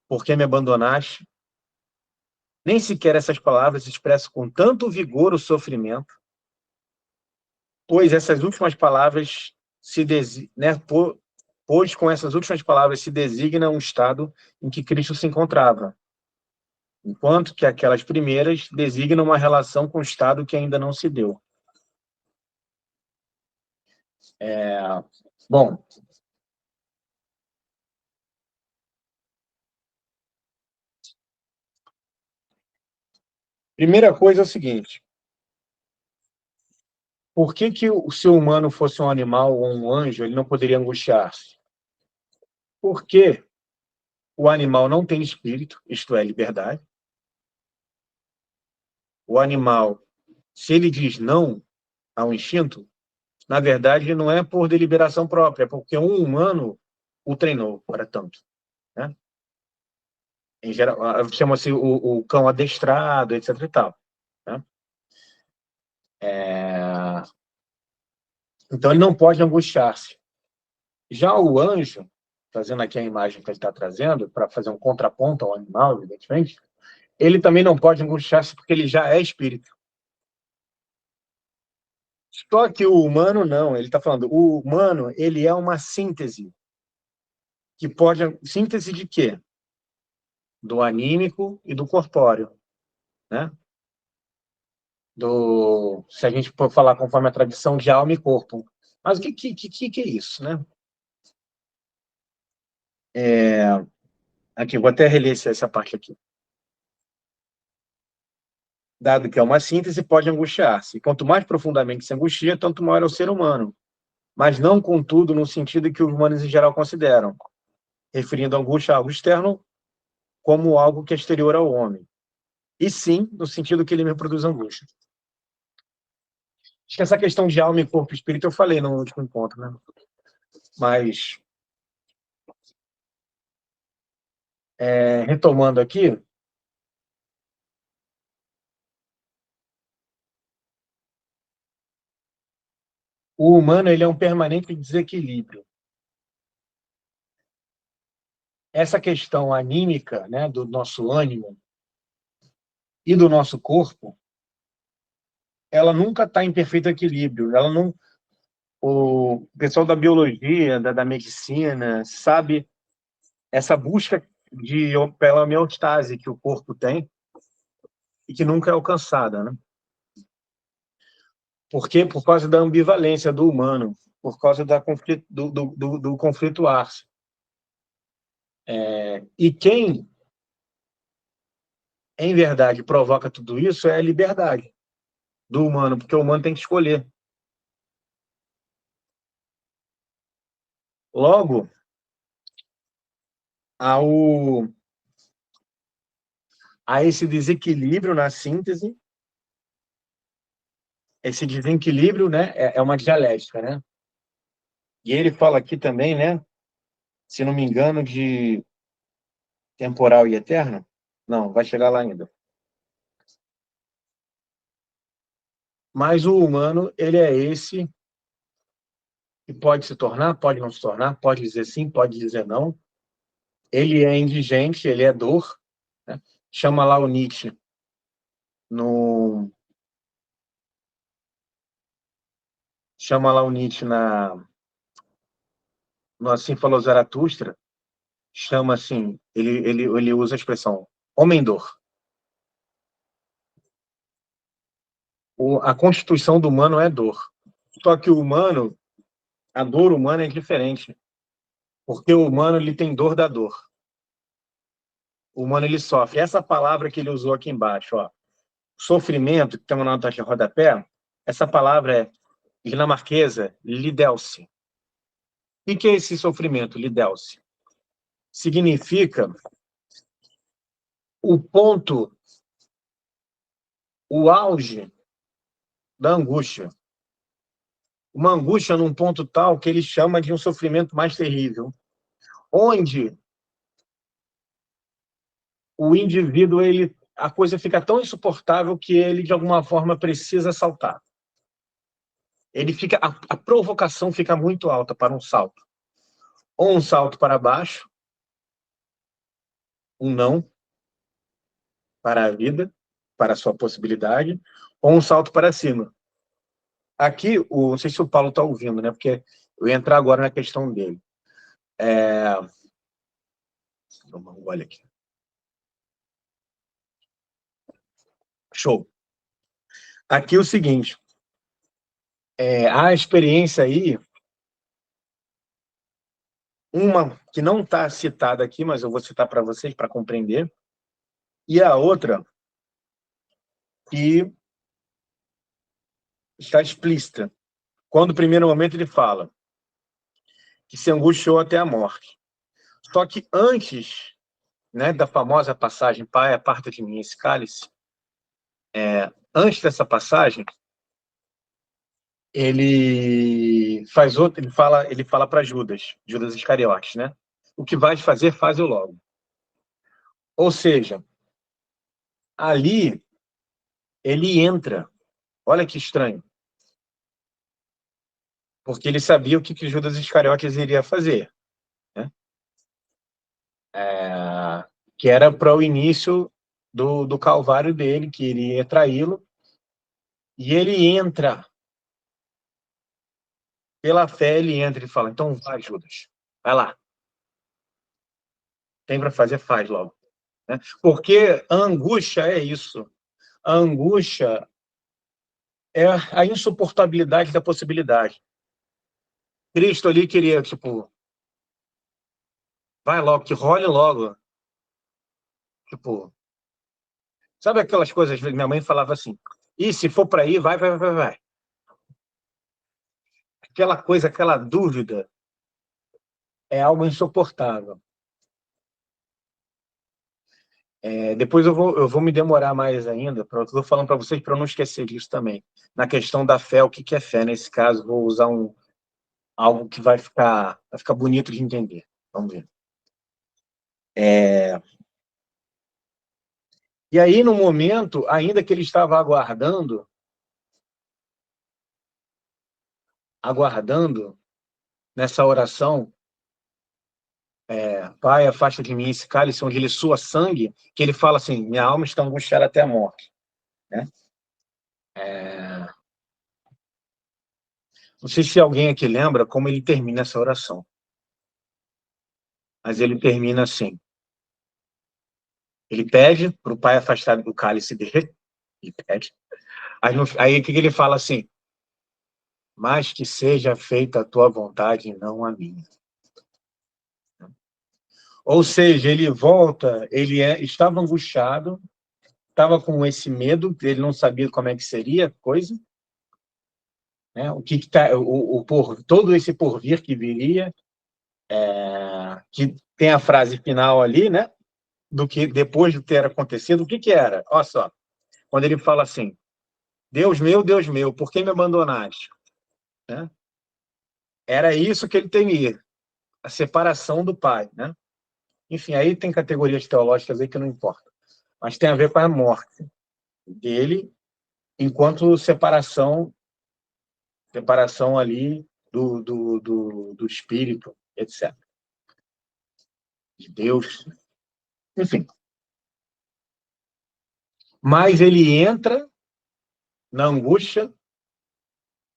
por que me abandonaste? Nem sequer essas palavras expressam com tanto vigor o sofrimento, pois essas últimas palavras pois com essas últimas palavras se designa um estado em que Cristo se encontrava, enquanto que aquelas primeiras designam uma relação com o estado que ainda não se deu. Bom, primeira coisa é o seguinte: por que se o humano fosse um animal ou um anjo, ele não poderia angustiar-se? Porque o animal não tem espírito, isto é, liberdade. O animal, se ele diz não ao instinto, na verdade não é por deliberação própria, é porque um humano o treinou para tanto, né? Em geral, chama-se o cão adestrado, etc. e tal, né? Então ele não pode angustiar-se. Já o anjo, trazendo aqui a imagem que ele está trazendo, para fazer um contraponto ao animal, evidentemente, ele também não pode angustiar-se porque ele já é espírito. Só que o humano não, ele está falando, o humano, ele é uma síntese. Síntese de quê? Do anímico e do corpóreo, né? Se a gente for falar conforme a tradição de alma e corpo. Mas o que é isso, né? Aqui, vou até reler essa parte aqui. Dado que é uma síntese, pode angustiar-se. Quanto mais profundamente se angustia, tanto maior é o ser humano. Mas não, contudo, no sentido que os humanos em geral consideram, referindo a angústia a algo externo, como algo que é exterior ao homem, e sim no sentido que ele me produz angústia. Acho que essa questão de alma e corpo e espírito eu falei no último encontro, né? Mas, retomando aqui, o humano ele é um permanente desequilíbrio. Essa questão anímica, né, do nosso ânimo e do nosso corpo, ela nunca está em perfeito equilíbrio. Ela não, o pessoal da biologia, da medicina, sabe essa busca pela homeostase que o corpo tem e que nunca é alcançada, né? Por quê? Por causa da ambivalência do humano, por causa do conflituar-se. E quem, em verdade, provoca tudo isso é a liberdade do humano, porque o humano tem que escolher. Logo, a esse desequilíbrio na síntese, esse desequilíbrio, né, é uma dialética, né? E ele fala aqui também, né, se não me engano, de temporal e eterno. Não, vai chegar lá ainda. Mas o humano, ele é esse que pode se tornar, pode não se tornar, pode dizer sim, pode dizer não. Ele é indigente, ele é dor, né? Chama lá o Nietzsche no no Assim Falou Zaratustra, chama assim, ele usa a expressão homem-dor. A constituição do humano é dor. Só que o humano, a dor humana é diferente, porque o humano ele tem dor da dor. O humano ele sofre. Essa palavra que ele usou aqui embaixo, ó, sofrimento, que tem uma nota de rodapé, essa palavra é dinamarquesa, lidelse. O que é esse sofrimento, lidelse? Significa o ponto, o auge da angústia. Uma angústia num ponto tal que ele chama de um sofrimento mais terrível, onde o indivíduo, a coisa fica tão insuportável que ele, de alguma forma, precisa saltar. A provocação fica muito alta para um salto. Ou um salto para baixo, um não para a vida, para a sua possibilidade, ou um salto para cima. Aqui, não sei se o Paulo está ouvindo, né? Porque eu ia entrar agora na questão dele. Olha aqui. Show. Aqui o seguinte, a experiência aí, uma que não está citada aqui, mas eu vou citar para vocês para compreender, e a outra que está explícita. Quando, no primeiro momento, ele fala que se angustiou até a morte. Só que antes, né, da famosa passagem, Pai, aparta de mim esse cálice, antes dessa passagem, ele faz outro, ele fala para Judas Iscariotes, né? O que vais fazer, faz-o logo. Ou seja, ali ele entra. Olha que estranho. Porque ele sabia o que Judas Iscariotes iria fazer, né? Que era para o início do calvário dele, que iria traí-lo. E ele entra. Pela fé, ele entra e fala, então vai, Judas. Vai lá. Tem para fazer, faz logo. Né? Porque a angústia é isso. A angústia é a insuportabilidade da possibilidade. Cristo ali queria, tipo, vai logo, que role logo. Tipo, sabe aquelas coisas, minha mãe falava assim, e se for para ir, vai. Aquela coisa, aquela dúvida é algo insuportável. Depois eu vou me demorar mais ainda, estou falando para vocês para eu não esquecer disso também. Na questão da fé, o que é fé? Nesse caso, vou usar algo que vai ficar bonito de entender. Vamos ver. E aí, no momento, ainda que ele estava aguardando, nessa oração, Pai, afasta de mim esse cálice onde ele sua sangue, que ele fala assim, minha alma está angustiada até a morte. Né? Não sei se alguém aqui lembra como ele termina essa oração. Mas ele termina assim. Ele pede para o Pai afastar do cálice dele. Ele pede. Aí o que ele fala assim? Mas que seja feita a tua vontade e não a minha. Ou seja, ele volta, estava angustiado, estava com esse medo, ele não sabia como é que seria a coisa, né? Todo esse porvir que viria, que tem a frase final ali, né? Do que depois de ter acontecido, o que era? Olha só, quando ele fala assim, Deus meu, por que me abandonaste? Né? Era isso que ele temia, a separação do Pai, né? Enfim, aí tem categorias teológicas aí que não importa, mas tem a ver com a morte dele, enquanto separação ali do espírito, etc. De Deus, enfim. Mas ele entra na angústia,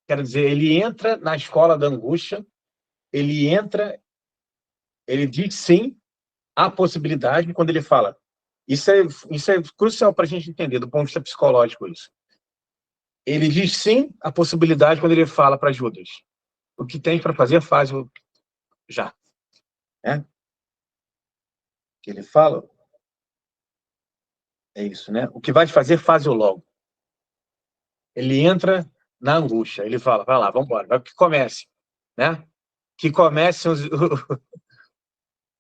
quer dizer, ele entra na escola da angústia, ele diz sim à possibilidade quando ele fala. Isso é crucial para a gente entender, do ponto de vista psicológico, isso. Ele diz sim à possibilidade quando ele fala para Judas. O que tem para fazer, faz já. Né? Ele fala, é isso, né? O que vai fazer, faz-o logo. Ele entra na angústia, ele fala, vai lá, vamos embora, vai que comece, né? Que comece o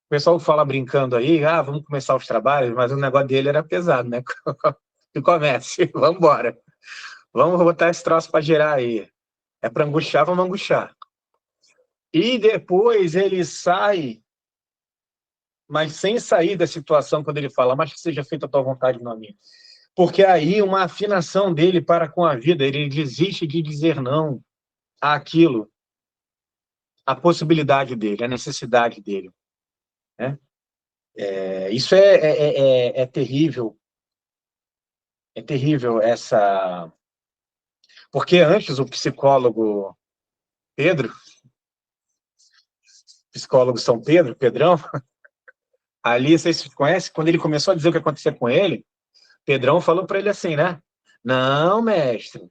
pessoal fala brincando aí, vamos começar os trabalhos, mas o negócio dele era pesado, né? Que comece, vamos embora. Vamos botar esse troço para girar aí. É para angustiar, vamos angustiar. E depois ele sai, mas sem sair da situação quando ele fala, mas que seja feita a tua vontade, não a minha. Porque aí uma afinação dele para com a vida, ele desiste de dizer não àquilo, à possibilidade dele, à necessidade dele. Né? Isso é terrível. É terrível essa... Porque antes o psicólogo Pedro, psicólogo São Pedro, Pedrão, ali, vocês conhecem, quando ele começou a dizer o que acontecia com ele, Pedrão falou para ele assim, né? Não, mestre,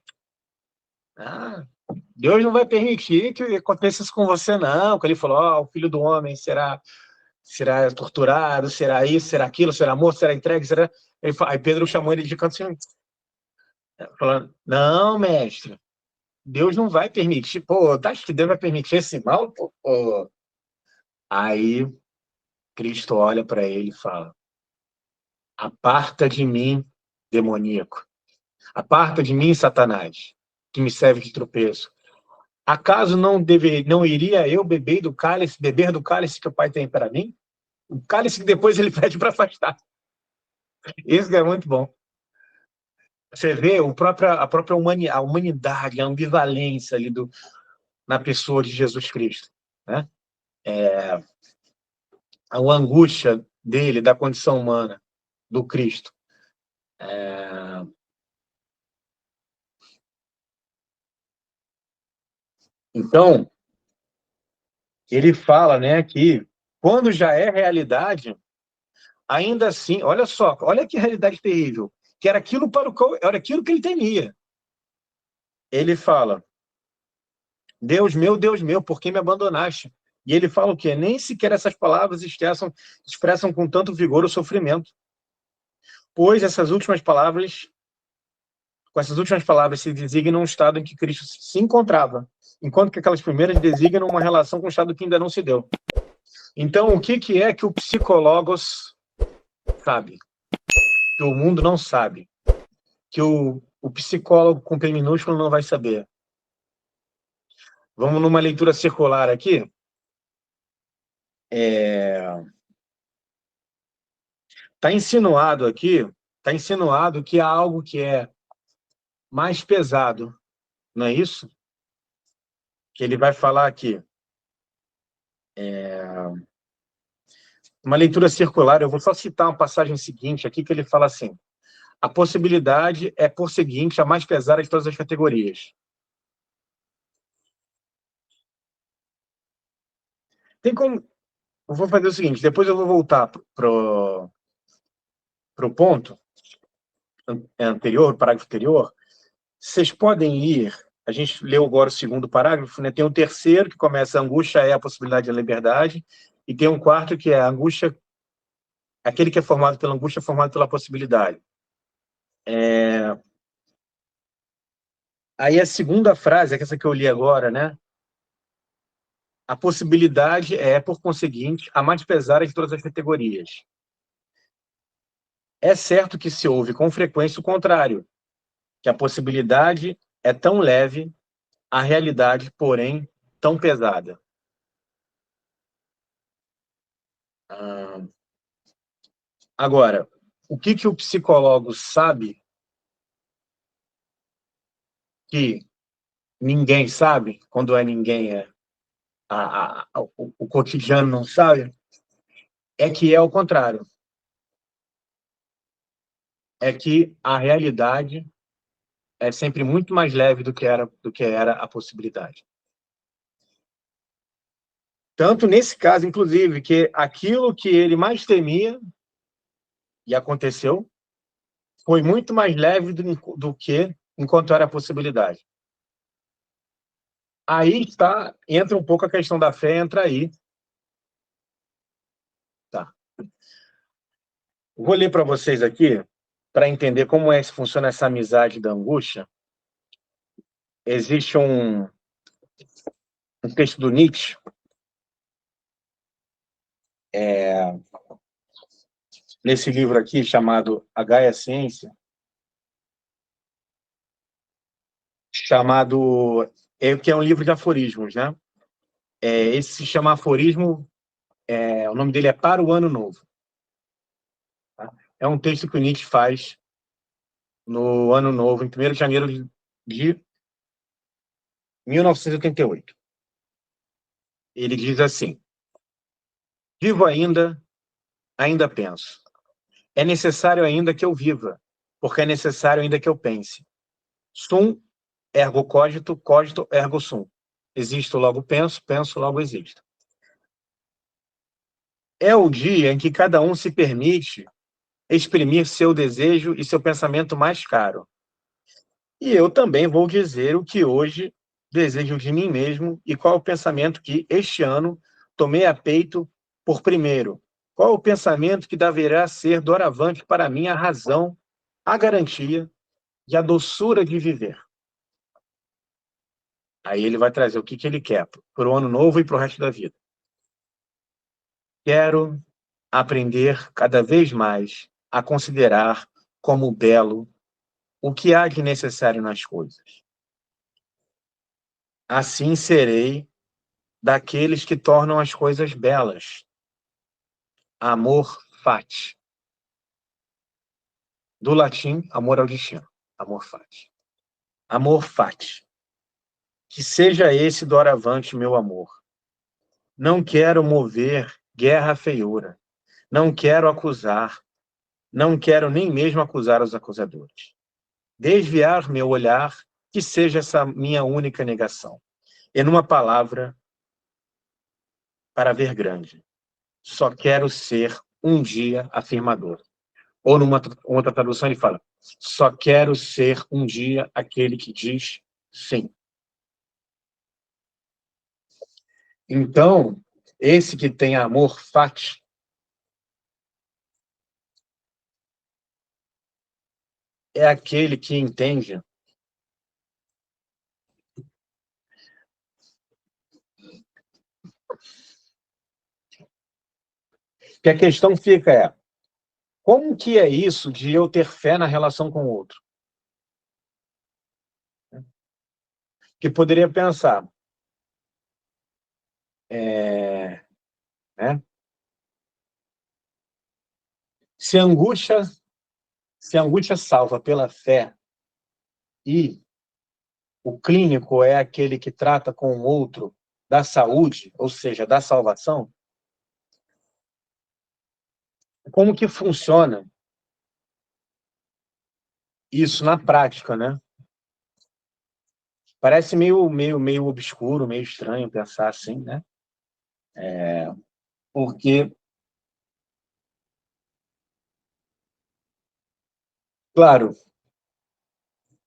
Deus não vai permitir que aconteça isso com você, não. Porque ele falou, o filho do homem será torturado, será isso, será aquilo, será morto, será entregue, será... Aí Pedro chamou ele de canto assim, falando, não, mestre, Deus não vai permitir. Pô, tá acha que Deus vai permitir esse mal? Pô. Aí Cristo olha para ele e fala, aparta de mim, demoníaco. Aparta de mim, Satanás, que me serve de tropeço. Acaso não iria eu beber do cálice que o Pai tem para mim? O cálice que depois ele pede para afastar. Isso que é muito bom. Você vê a própria humanidade, a ambivalência ali na pessoa de Jesus Cristo. Né? A angústia dele, da condição humana, do Cristo. Então, ele fala, né, que quando já é realidade, ainda assim, olha só, olha que realidade terrível, que era aquilo que ele temia. Ele fala, Deus meu, por que me abandonaste? E ele fala o quê? Nem sequer essas palavras expressam com tanto vigor o sofrimento. Pois com essas últimas palavras se designa um estado em que Cristo se encontrava, enquanto que aquelas primeiras designam uma relação com um estado que ainda não se deu. Então, o que é que o psicólogos sabe? que o mundo não sabe, que o psicólogo com P minúsculo não vai saber. Vamos numa leitura circular aqui. Está insinuado que há algo que é mais pesado, não é isso? Que ele vai falar aqui. Uma leitura circular, eu vou só citar uma passagem seguinte aqui, que ele fala assim: a possibilidade é, por seguinte, a mais pesada de todas as categorias. Tem como... Eu vou fazer o seguinte, depois eu vou voltar para o ponto anterior, parágrafo anterior. Vocês podem ir... A gente leu agora o segundo parágrafo, né? Tem o terceiro, que começa: a angústia é a possibilidade da liberdade, e tem um quarto, que é a angústia... Aquele que é formado pela angústia é formado pela possibilidade. Aí a segunda frase, é essa que eu li agora, né? A possibilidade é, por conseguinte, a mais pesada de todas as categorias. É certo que se ouve com frequência o contrário, que a possibilidade é tão leve, a realidade, porém, tão pesada. Agora, o que o psicólogo sabe que ninguém sabe, quando é ninguém, o cotidiano não sabe, é que é o contrário. É que a realidade é sempre muito mais leve do que era a possibilidade. Tanto nesse caso, inclusive, que aquilo que ele mais temia, e aconteceu, foi muito mais leve do que enquanto era a possibilidade. Aí entra um pouco a questão da fé, entra aí. Tá. Vou ler para vocês aqui, para entender como é que funciona essa amizade da angústia. Existe um texto do Nietzsche, nesse livro aqui, chamado A Gaia Ciência, que é um livro de aforismos, né? Esse se chama Aforismo, o nome dele é Para o Ano Novo. Tá? É um texto que o Nietzsche faz no Ano Novo, em 1º de janeiro de 1988. Ele diz assim: vivo ainda penso. É necessário ainda que eu viva, porque é necessário ainda que eu pense. Sum ergo cogito, cogito ergo sum. Existo, logo penso, penso, logo existo. É o dia em que cada um se permite exprimir seu desejo e seu pensamento mais caro. E eu também vou dizer o que hoje desejo de mim mesmo e qual o pensamento que este ano tomei a peito por primeiro. Qual o pensamento que deverá ser doravante para mim a razão, a garantia e a doçura de viver. Aí ele vai trazer o que ele quer para o ano novo e para o resto da vida. Quero aprender cada vez mais a considerar como belo o que há de necessário nas coisas. Assim serei daqueles que tornam as coisas belas. Amor fati. Do latim, amor ao destino. Amor fati. Amor fati. Que seja esse doravante meu amor. Não quero mover guerra feiura. Não quero acusar. Não quero nem mesmo acusar os acusadores. Desviar meu olhar, que seja essa minha única negação. E numa palavra, para ver grande. Só quero ser um dia afirmador. Ou numa outra tradução ele fala: só quero ser um dia aquele que diz sim. Então, esse que tem amor fati é aquele que entende que a questão fica Como que é isso de eu ter fé na relação com o outro? Que poderia pensar, né? Se a angústia salva pela fé e o clínico é aquele que trata com o outro da saúde, ou seja, da salvação, como que funciona isso na prática, né? Parece meio obscuro, meio estranho pensar assim, né? Porque, claro,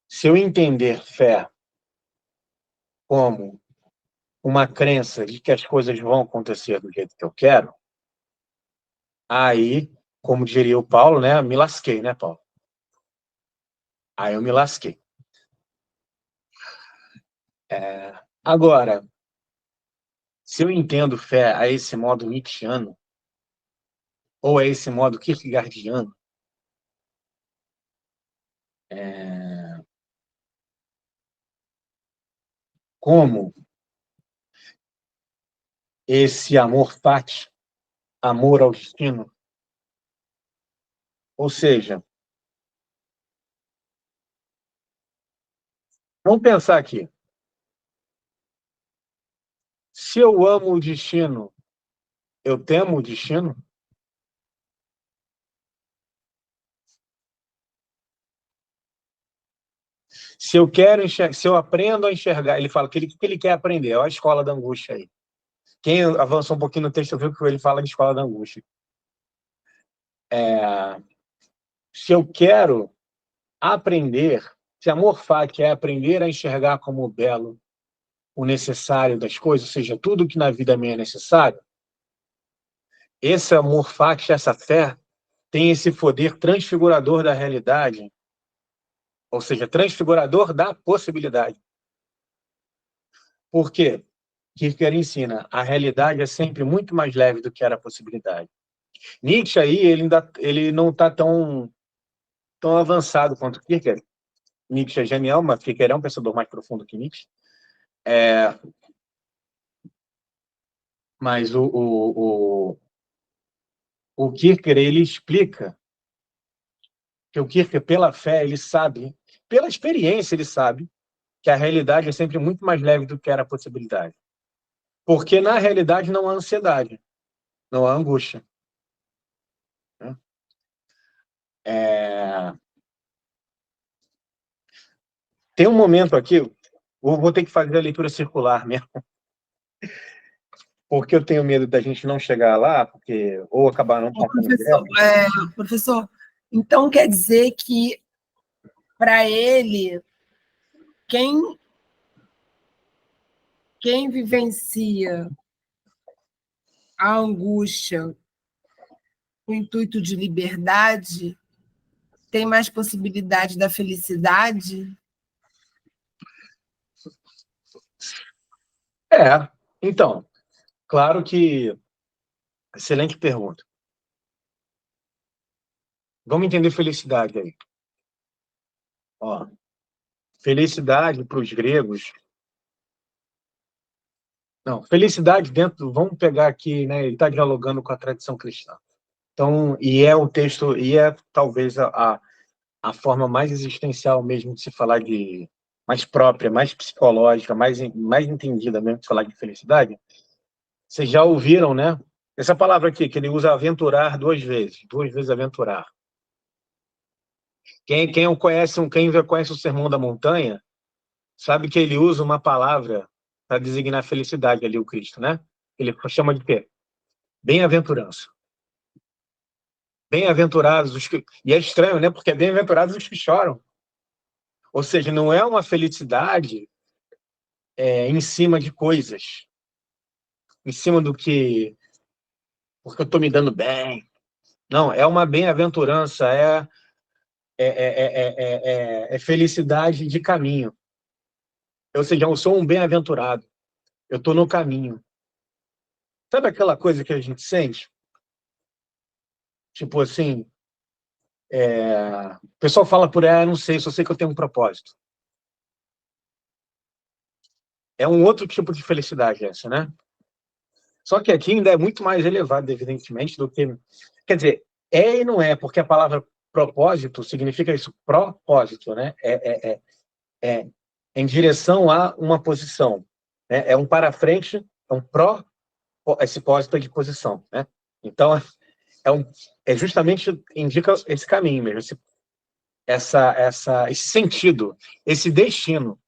se eu entender fé como uma crença de que as coisas vão acontecer do jeito que eu quero, aí, como diria o Paulo, né? Me lasquei, né, Paulo? Aí eu me lasquei. Agora, se eu entendo fé a esse modo nietzschiano, ou a esse modo kierkegaardiano, como esse amor fati, amor ao destino, ou seja, vamos pensar aqui, se eu amo o destino, eu temo o destino? Se eu quero enxergar, se eu aprendo a enxergar, ele fala que ele quer aprender, olha a escola da angústia aí. Quem avançou um pouquinho no texto viu que ele fala de escola da angústia. Se eu quero aprender, se amor fati é aprender a enxergar como o belo, o necessário das coisas, ou seja, tudo que na vida minha é necessário, esse amor fati, essa fé, tem esse poder transfigurador da realidade, ou seja, transfigurador da possibilidade. Por quê? Kierkegaard ensina, a realidade é sempre muito mais leve do que era a possibilidade. Nietzsche aí, ele não está tão avançado quanto Kierkegaard. Nietzsche é genial, mas Kierkegaard é um pensador mais profundo que Nietzsche. Mas o Kierkegaard, ele explica que o Kierkegaard, pela fé, ele sabe, pela experiência, ele sabe que a realidade é sempre muito mais leve do que era a possibilidade. Porque, na realidade, não há ansiedade, não há angústia. Tem um momento aqui, vou ter que fazer a leitura circular mesmo, porque eu tenho medo da gente não chegar lá, porque ou acabar não passando direto. Professor, então quer dizer que, para ele, quem vivencia a angústia com o intuito de liberdade tem mais possibilidade da felicidade? Então, claro que... Excelente pergunta. Vamos entender felicidade aí. Ó, felicidade para os gregos... Não, felicidade dentro... Vamos pegar aqui, né? Ele está dialogando com a tradição cristã. Então, e é o texto, e é talvez a forma mais existencial mesmo de se falar de... mais própria, mais psicológica, mais entendida mesmo de se falar de felicidade. Vocês já ouviram, né? Essa palavra aqui, que ele usa aventurar duas vezes aventurar. Quem conhece o Sermão da Montanha, sabe que ele usa uma palavra para designar felicidade ali, o Cristo, né? Ele chama de quê? Bem-aventurança. Bem-aventurados os que... E é estranho, né? Porque é bem-aventurados os que choram. Ou seja, não é uma felicidade em cima de coisas, em cima do que... porque eu estou me dando bem. Não, é uma bem-aventurança, é felicidade de caminho. Ou seja, eu sou um bem-aventurado. Eu estou no caminho. Sabe aquela coisa que a gente sente? Tipo assim, O pessoal fala por aí, não sei, só sei que eu tenho um propósito. É um outro tipo de felicidade essa, né? Só que aqui ainda é muito mais elevado, evidentemente, do que... Quer dizer, é e não é, porque a palavra propósito significa isso, propósito, né? É em direção a uma posição. Né? É um para frente, é um esse pósito de posição, né? Então, justamente indica esse caminho mesmo, esse sentido, esse destino.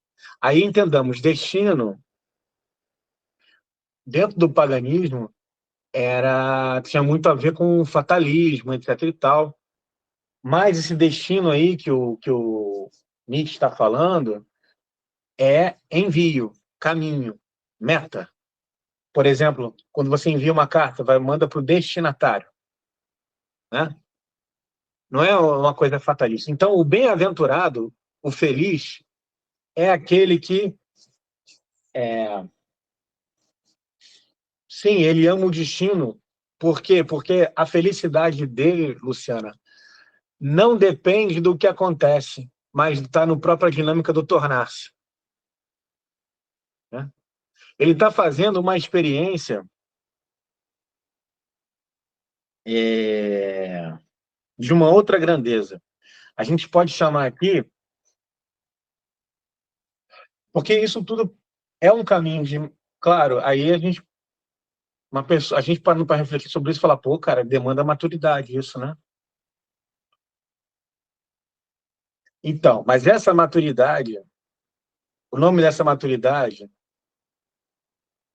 Aí entendamos, destino, dentro do paganismo, tinha muito a ver com fatalismo, etc. e tal. Mas esse destino aí que o Nietzsche está falando é envio, caminho, meta. Por exemplo, quando você envia uma carta, manda para o destinatário, né? Não é uma coisa fatalista. Então, o bem-aventurado, o feliz, é aquele que, sim, ele ama o destino. Por quê? Porque a felicidade dele, Luciana, não depende do que acontece, mas está na própria dinâmica do tornar-se. Né? Ele está fazendo uma experiência de uma outra grandeza. A gente pode chamar aqui, porque isso tudo é um caminho de... Claro, aí a gente parando para refletir sobre isso e falar, pô, cara, demanda maturidade isso, né? Então, mas essa maturidade, o nome dessa maturidade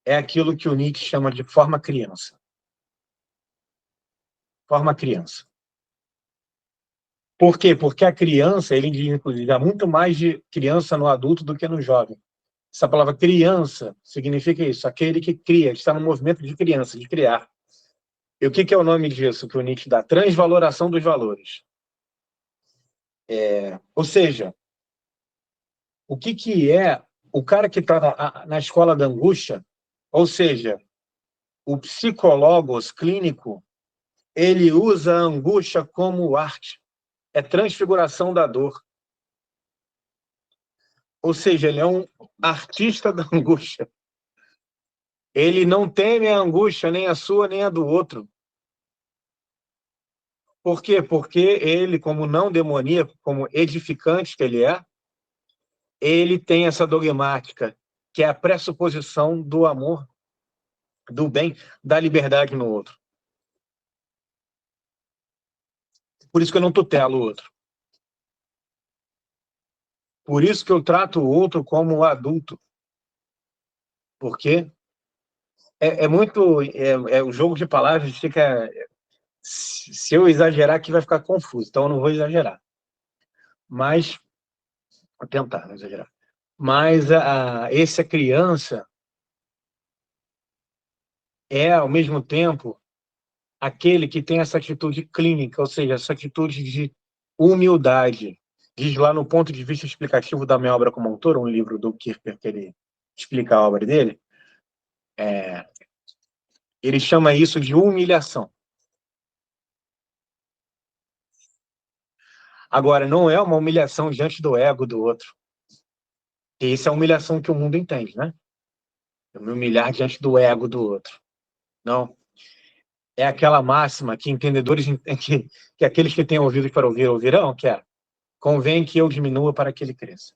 é aquilo que o Nietzsche chama de forma criança. Forma criança. Por quê? Porque a criança, ele diz, inclusive, há muito mais de criança no adulto do que no jovem. Essa palavra criança significa isso, aquele que cria, está no movimento de criança, de criar. E o que é o nome disso que o Nietzsche dá? Transvaloração dos valores. Ou seja, o que é o cara que está na escola da angústia, ou seja, o psicólogos clínico, ele usa a angústia como arte. É transfiguração da dor. Ou seja, ele é um artista da angústia. Ele não teme a angústia, nem a sua, nem a do outro. Por quê? Porque ele, como não demoníaco, como edificante que ele tem essa dogmática, que é a pressuposição do amor, do bem, da liberdade no outro. Por isso que eu não tutelo o outro. Por isso que eu trato o outro como adulto. Porque o jogo de palavras fica... Se eu exagerar aqui vai ficar confuso, então eu não vou exagerar. Mas, vou tentar não exagerar. Mas essa criança é, ao mesmo tempo, aquele que tem essa atitude clínica, ou seja, essa atitude de humildade. Diz lá no ponto de vista explicativo da minha obra como autor, um livro do Kierkegaard que ele explica a obra dele, ele chama isso de humilhação. Agora, não é uma humilhação diante do ego do outro. E isso é a humilhação que o mundo entende, né? Eu me humilhar diante do ego do outro. Não. É aquela máxima que entendedores, que aqueles que têm ouvidos para ouvir, ouvirão, que é: convém que eu diminua para que ele cresça.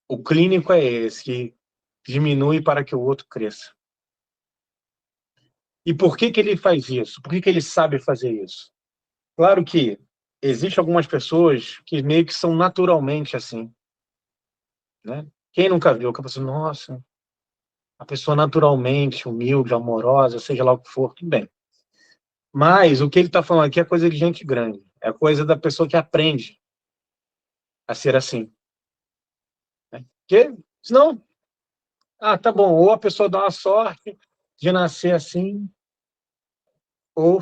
O clínico é esse, que diminui para que o outro cresça. E por que ele faz isso? Por que ele sabe fazer isso? Claro que existem algumas pessoas que meio que são naturalmente assim. Né? Quem nunca viu? Que a pessoa, nossa, a pessoa naturalmente humilde, amorosa, seja lá o que for, tudo bem. Mas o que ele está falando aqui é coisa de gente grande. É coisa da pessoa que aprende a ser assim. Né? Porque, senão, tá bom, ou a pessoa dá uma sorte de nascer assim, ou,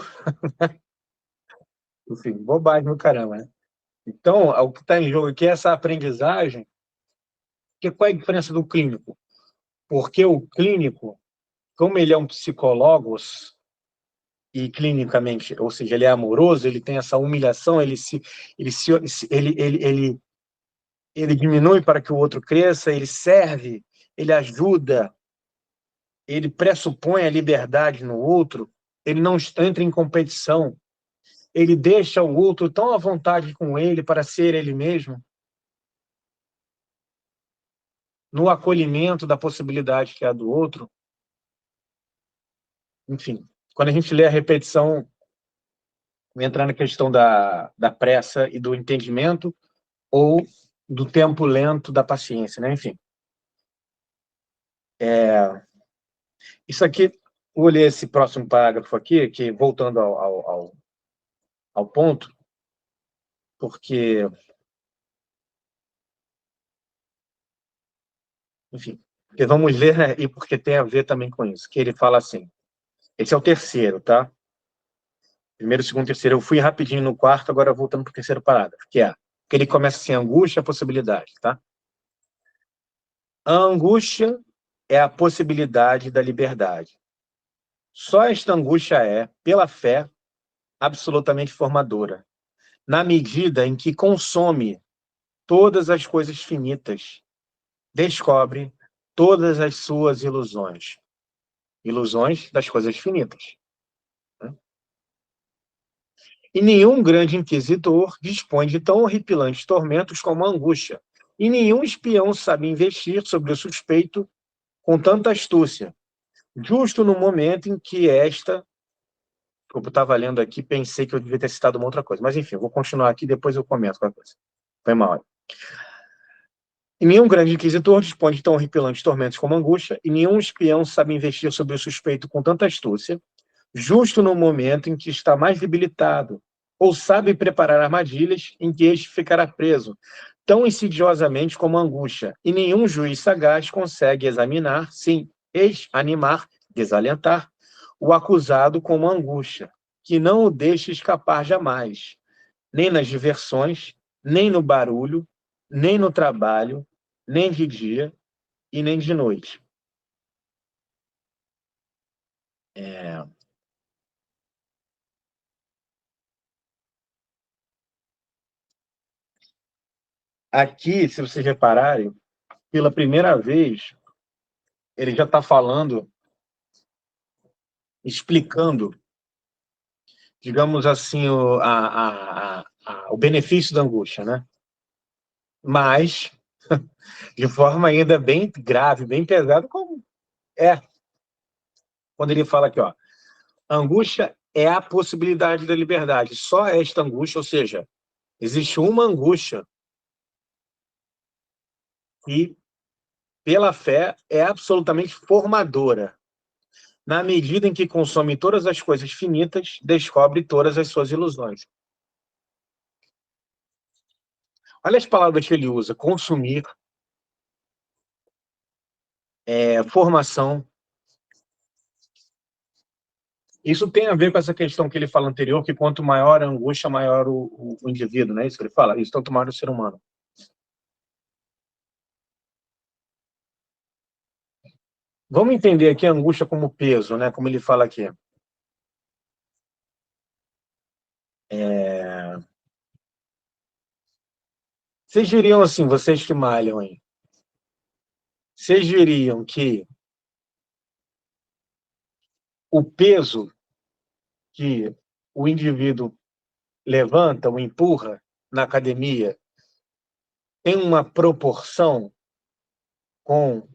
enfim, bobagem no caramba, né? Então, o que está em jogo aqui é essa aprendizagem. Porque qual é a diferença do clínico? Porque o clínico, como ele é um psicólogos, e clinicamente, ou seja, ele é amoroso, ele tem essa humilhação, ele diminui para que o outro cresça, ele serve, ele ajuda, ele pressupõe a liberdade no outro, ele não entra em competição, ele deixa o outro tão à vontade com ele para ser ele mesmo, no acolhimento da possibilidade que é a do outro. Enfim, quando a gente lê a repetição, entra na questão da pressa e do entendimento, ou do tempo lento da paciência, né? Enfim. Isso aqui, vou ler esse próximo parágrafo aqui, que voltando ao ponto, porque, enfim, porque vamos ler, né, e porque tem a ver também com isso, que ele fala assim, esse é o terceiro, tá? Primeiro, segundo, terceiro, eu fui rapidinho no quarto, agora voltando para o terceiro parágrafo, que ele começa assim, angústia, possibilidade, tá? A angústia é a possibilidade da liberdade. Só esta angústia é, pela fé, absolutamente formadora, na medida em que consome todas as coisas finitas, descobre todas as suas ilusões. Ilusões das coisas finitas. E nenhum grande inquisidor dispõe de tão horripilantes tormentos como a angústia. E nenhum espião sabe investir sobre o suspeito com tanta astúcia, justo no momento em que esta... Eu estava lendo aqui, pensei que eu devia ter citado uma outra coisa. Mas, enfim, eu vou continuar aqui, depois eu comento qualquer coisa. Foi mal. E nenhum grande inquisitor dispõe de tão horripilantes tormentos como a angústia, e nenhum espião sabe investir sobre o suspeito com tanta astúcia, justo no momento em que está mais debilitado, ou sabe preparar armadilhas em que este ficará preso, tão insidiosamente como a angústia, e nenhum juiz sagaz consegue examinar, sim, animar, desalentar, o acusado como a angústia, que não o deixa escapar jamais, nem nas diversões, nem no barulho, nem no trabalho, nem de dia e nem de noite. Aqui, se vocês repararem, pela primeira vez, ele já está falando, explicando, digamos assim, o benefício da angústia, né? Mas, de forma ainda bem grave, bem pesada, como é. Quando ele fala aqui, ó, a angústia é a possibilidade da liberdade. Só esta angústia, ou seja, existe uma angústia que, pela fé, é absolutamente formadora. Na medida em que consome todas as coisas finitas, descobre todas as suas ilusões. Olha as palavras que ele usa: consumir, formação. Isso tem a ver com essa questão que ele fala anterior, que quanto maior a angústia, maior o indivíduo, não é isso que ele fala? Isso, tanto maior o ser humano. Vamos entender aqui a angústia como peso, né? Como ele fala aqui. Vocês diriam assim, vocês que malham aí, vocês diriam que o peso que o indivíduo levanta ou empurra na academia tem uma proporção com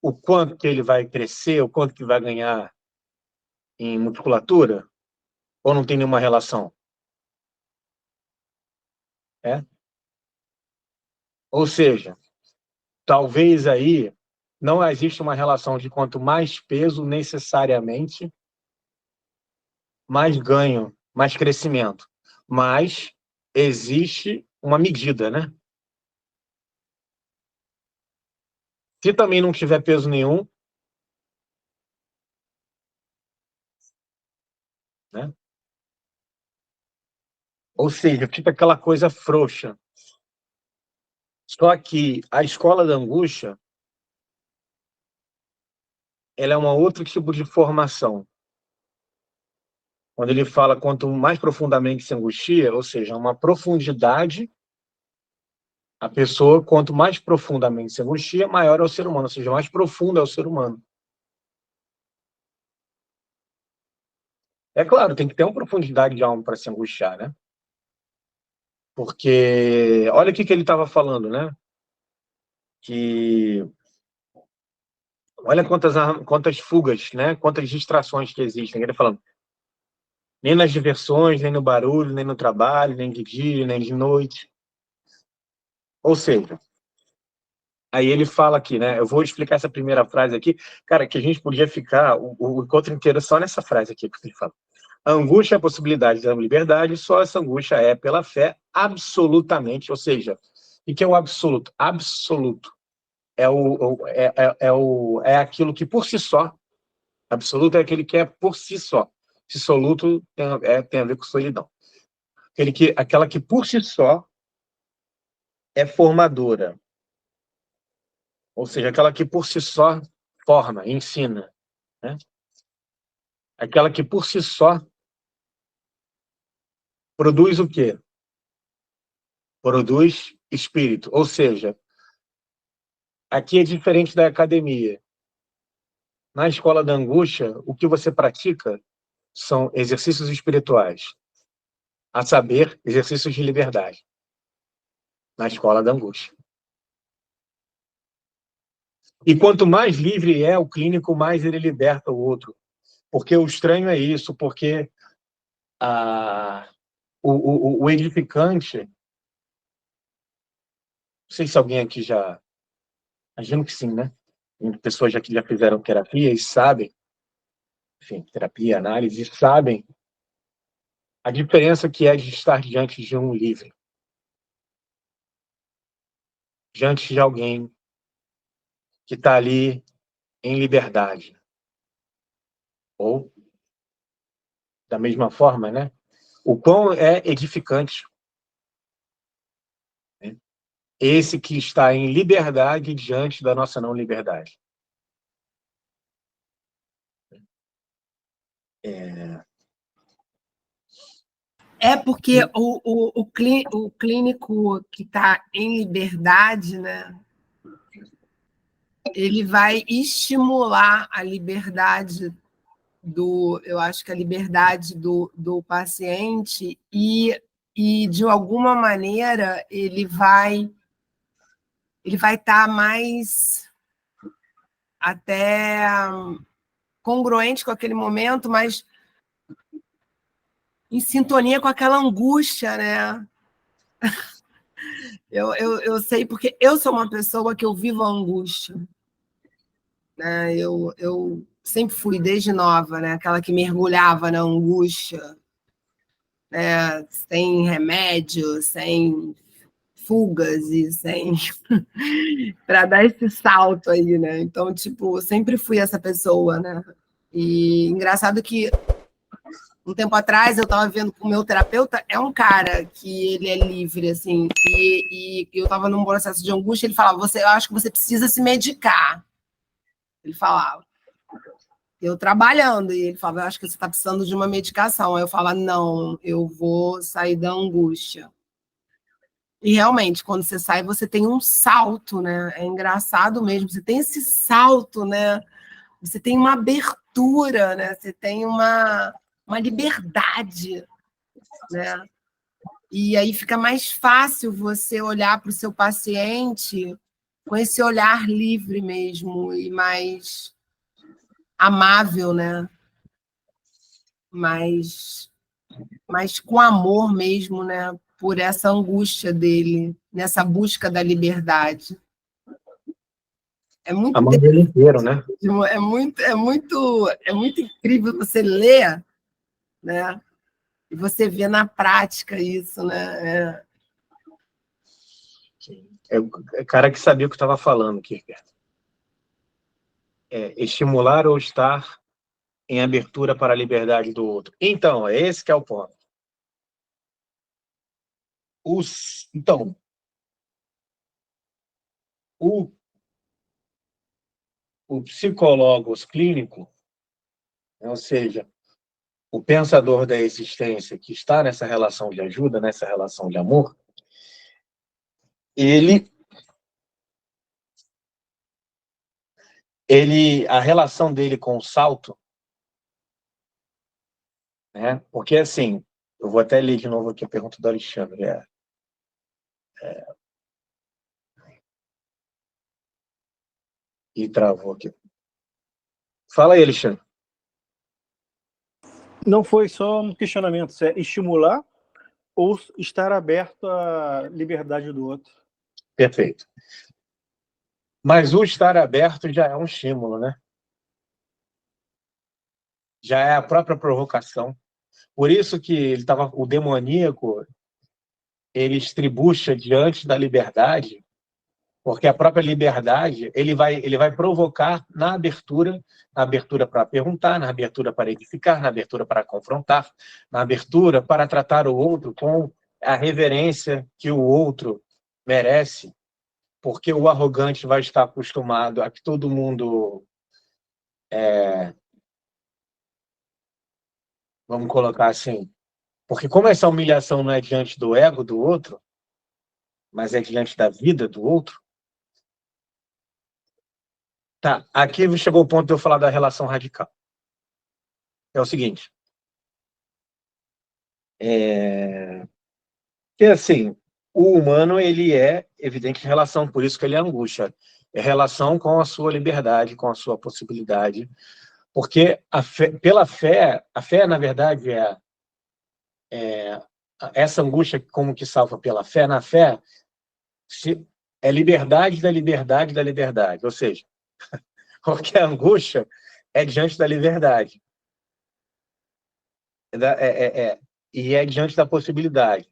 o quanto que ele vai crescer, o quanto que vai ganhar em musculatura? Ou não tem nenhuma relação? Ou seja, talvez aí não exista uma relação de quanto mais peso, necessariamente, mais ganho, mais crescimento. Mas existe uma medida, né? Se também não tiver peso nenhum, né? Ou seja, fica aquela coisa frouxa. Só que a escola da angústia, ela é um outro tipo de formação. quando ele fala quanto mais profundamente se angustia, ou seja, uma profundidade, a pessoa, quanto mais profundamente se angustia, maior é o ser humano, ou seja, mais profundo é o ser humano. É claro, tem que ter uma profundidade de alma para se angustiar, né? Porque, olha o que ele estava falando, né? Que, olha quantas fugas, né? Quantas distrações que existem. Ele falando, nem nas diversões, nem no barulho, nem no trabalho, nem de dia, nem de noite. Ou seja, aí ele fala aqui, né? Eu vou explicar essa primeira frase aqui, cara, que a gente podia ficar o encontro inteiro só nessa frase aqui que ele fala. A angústia é a possibilidade da liberdade, só essa angústia é pela fé, absolutamente, ou seja, o que é o absoluto? Absoluto. É aquilo que por si só, absoluto é aquele que é por si só. Dissoluto tem a ver com solidão. Aquela que por si só é formadora. Ou seja, aquela que por si só forma, ensina. Né? Aquela que por si só produz o quê? Produz espírito. Ou seja, aqui é diferente da academia. Na escola da angústia, o que você pratica são exercícios espirituais. A saber, exercícios de liberdade. Na escola da angústia. E quanto mais livre é o clínico, mais ele liberta o outro. Porque o estranho é isso, porque o edificante, não sei se alguém aqui já, imagino que sim, né? Pessoas que já fizeram terapia e sabem, enfim, terapia, análise, sabem a diferença que é de estar diante de um livre, diante de alguém que está ali em liberdade. Ou, da mesma forma, né? O quão é edificante, né? Esse que está em liberdade diante da nossa não liberdade. É porque o clínico que está em liberdade, né? Ele vai estimular a liberdade eu acho que a liberdade do paciente e de alguma maneira ele vai estar mais até congruente com aquele momento, mas em sintonia com aquela angústia, né? Eu sei porque eu sou uma pessoa que eu vivo a angústia, né? Eu sempre fui desde nova, né? Aquela que mergulhava na angústia, né? Sem remédio, sem fugas e sem para dar esse salto aí, né? Então, tipo, sempre fui essa pessoa, né? E engraçado que um tempo atrás eu estava vendo com o meu terapeuta, é um cara que ele é livre, assim, e eu estava num processo de angústia, ele falava, eu acho que você precisa se medicar. Ele falava. Eu trabalhando, e ele falava, eu acho que você está precisando de uma medicação. Aí eu falava, não, eu vou sair da angústia. E realmente, quando você sai, você tem um salto, né? É engraçado mesmo, você tem esse salto, né? Você tem uma abertura, né? Você tem uma liberdade, né? E aí fica mais fácil você olhar para o seu paciente com esse olhar livre mesmo e mais amável, né? Mais com amor mesmo, né? Por essa angústia dele, nessa busca da liberdade. É muito Amando ele inteiro, né? é muito incrível você ler, né? E você vê na prática isso, né? É o cara que sabia o que estava falando, Kierkegaard. Estimular ou estar em abertura para a liberdade do outro. Então, é esse que é o ponto. Então, o psicólogo clínico, ou seja, o pensador da existência que está nessa relação de ajuda, nessa relação de amor, a relação dele com o salto, né? Porque assim, eu vou até ler de novo aqui a pergunta do Alexandre. E travou aqui. Fala aí, Alexandre. Não foi só um questionamento, se é estimular ou estar aberto à liberdade do outro. Perfeito. Mas o estar aberto já é um estímulo, né? Já é a própria provocação. Por isso que o demoníaco, ele estribucha diante da liberdade, porque a própria liberdade ele vai provocar na abertura para perguntar, na abertura para edificar, na abertura para confrontar, na abertura para tratar o outro com a reverência que o outro merece, porque o arrogante vai estar acostumado a que todo mundo, vamos colocar assim, porque como essa humilhação não é diante do ego do outro, mas é diante da vida do outro. Tá, aqui chegou o ponto de eu falar da relação radical. É o seguinte. Que assim, o humano, ele é evidente relação, por isso que ele é angústia. É relação com a sua liberdade, com a sua possibilidade. Porque pela fé, a fé, na verdade, essa angústia como que salva pela fé. Na fé, é liberdade da liberdade da liberdade. Ou seja, porque a angústia é diante da liberdade. E é diante da possibilidade.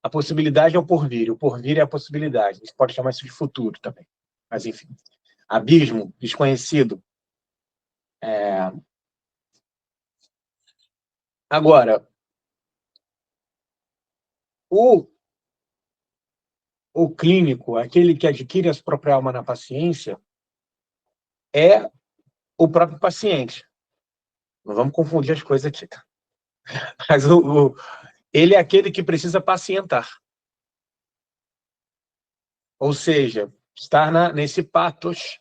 A possibilidade é o porvir é a possibilidade. A gente pode chamar isso de futuro também. Mas, enfim. Abismo, desconhecido. Agora, o clínico, aquele que adquire a própria alma na paciência, é o próprio paciente. Não vamos confundir as coisas aqui. Tá? Mas ele é aquele que precisa pacientar. Ou seja, estar nesse patos,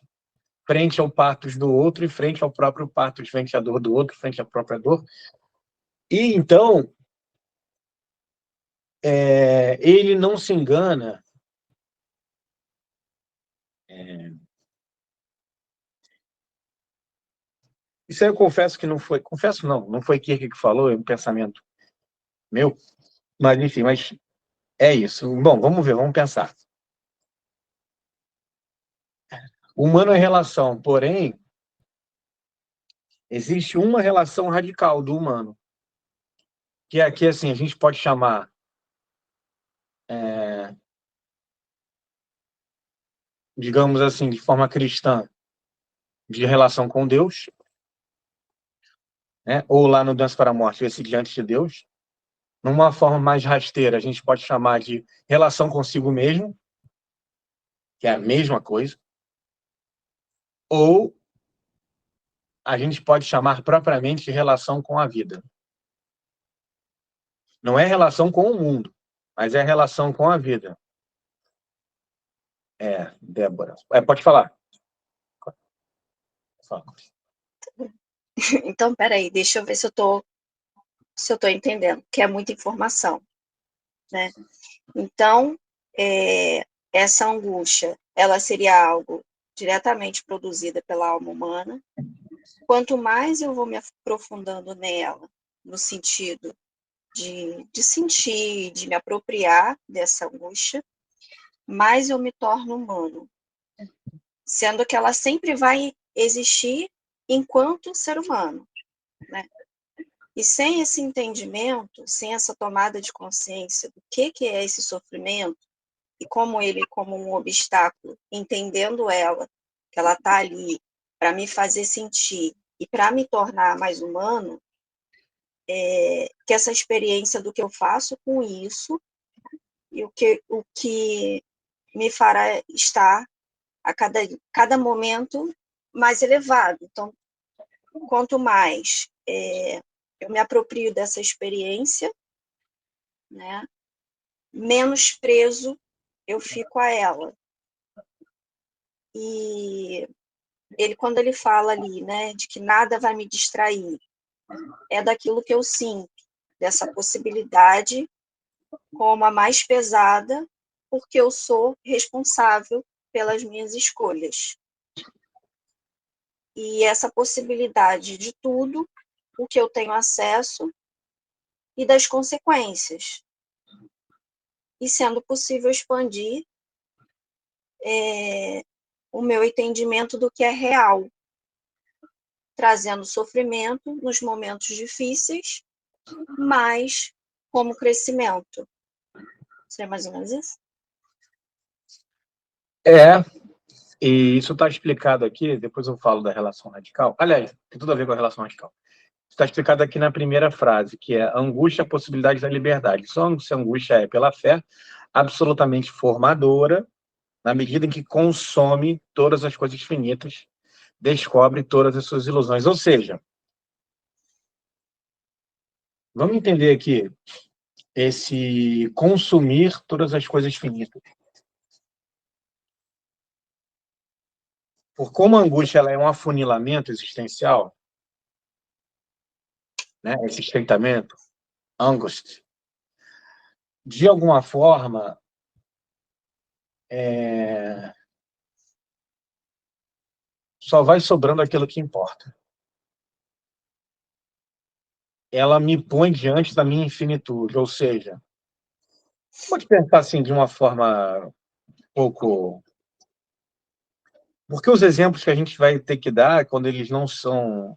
frente ao patos do outro e frente ao próprio patos, frente à dor do outro, frente à própria dor. E, então, ele não se engana. Isso aí eu confesso que não foi... Confesso não foi Kierkegaard que falou, é um pensamento meu. Mas, enfim, é isso. Bom, vamos ver, vamos pensar. O humano é relação, porém, existe uma relação radical do humano, que aqui, assim, a gente pode chamar digamos assim, de forma cristã, de relação com Deus, né? Ou lá no Dança para a Morte, esse diante de Deus. Numa forma mais rasteira, a gente pode chamar de relação consigo mesmo, que é a mesma coisa. Ou a gente pode chamar propriamente de relação com a vida. Não é relação com o mundo, mas é relação com a vida. Débora. Pode falar. Fala. Então, peraí, deixa eu ver se eu estou entendendo, que é muita informação, né? Então, essa angústia, ela seria algo diretamente produzida pela alma humana. Quanto mais eu vou me aprofundando nela, no sentido de sentir, de me apropriar dessa angústia, mais eu me torno humano, sendo que ela sempre vai existir enquanto ser humano, né? E sem esse entendimento, sem essa tomada de consciência do que é esse sofrimento, e como ele, como um obstáculo, entendendo ela, que ela está ali para me fazer sentir e para me tornar mais humano, que essa experiência do que eu faço com isso e o que me fará estar a cada momento mais elevado. Então, quanto mais eu me aproprio dessa experiência, né? Menos preso eu fico a ela. E ele, quando ele fala ali, né, de que nada vai me distrair, é daquilo que eu sinto, dessa possibilidade como a mais pesada, porque eu sou responsável pelas minhas escolhas. E essa possibilidade de tudo, o que eu tenho acesso e das consequências. E sendo possível expandir o meu entendimento do que é real, trazendo sofrimento nos momentos difíceis, mas como crescimento. Seria mais ou menos isso? E isso está explicado aqui, depois eu falo da relação radical. Aliás, tem tudo a ver com a relação radical. Está explicado aqui na primeira frase, que é angústia, a possibilidade da liberdade. Só se a angústia é pela fé, absolutamente formadora, na medida em que consome todas as coisas finitas, descobre todas as suas ilusões. Ou seja, vamos entender aqui esse consumir todas as coisas finitas. Por como a angústia ela é um afunilamento existencial, né, esse estreitamento, angst, de alguma forma, só vai sobrando aquilo que importa. Ela me põe diante da minha infinitude, ou seja, pode pensar assim de uma forma um pouco... Porque os exemplos que a gente vai ter que dar, quando eles não são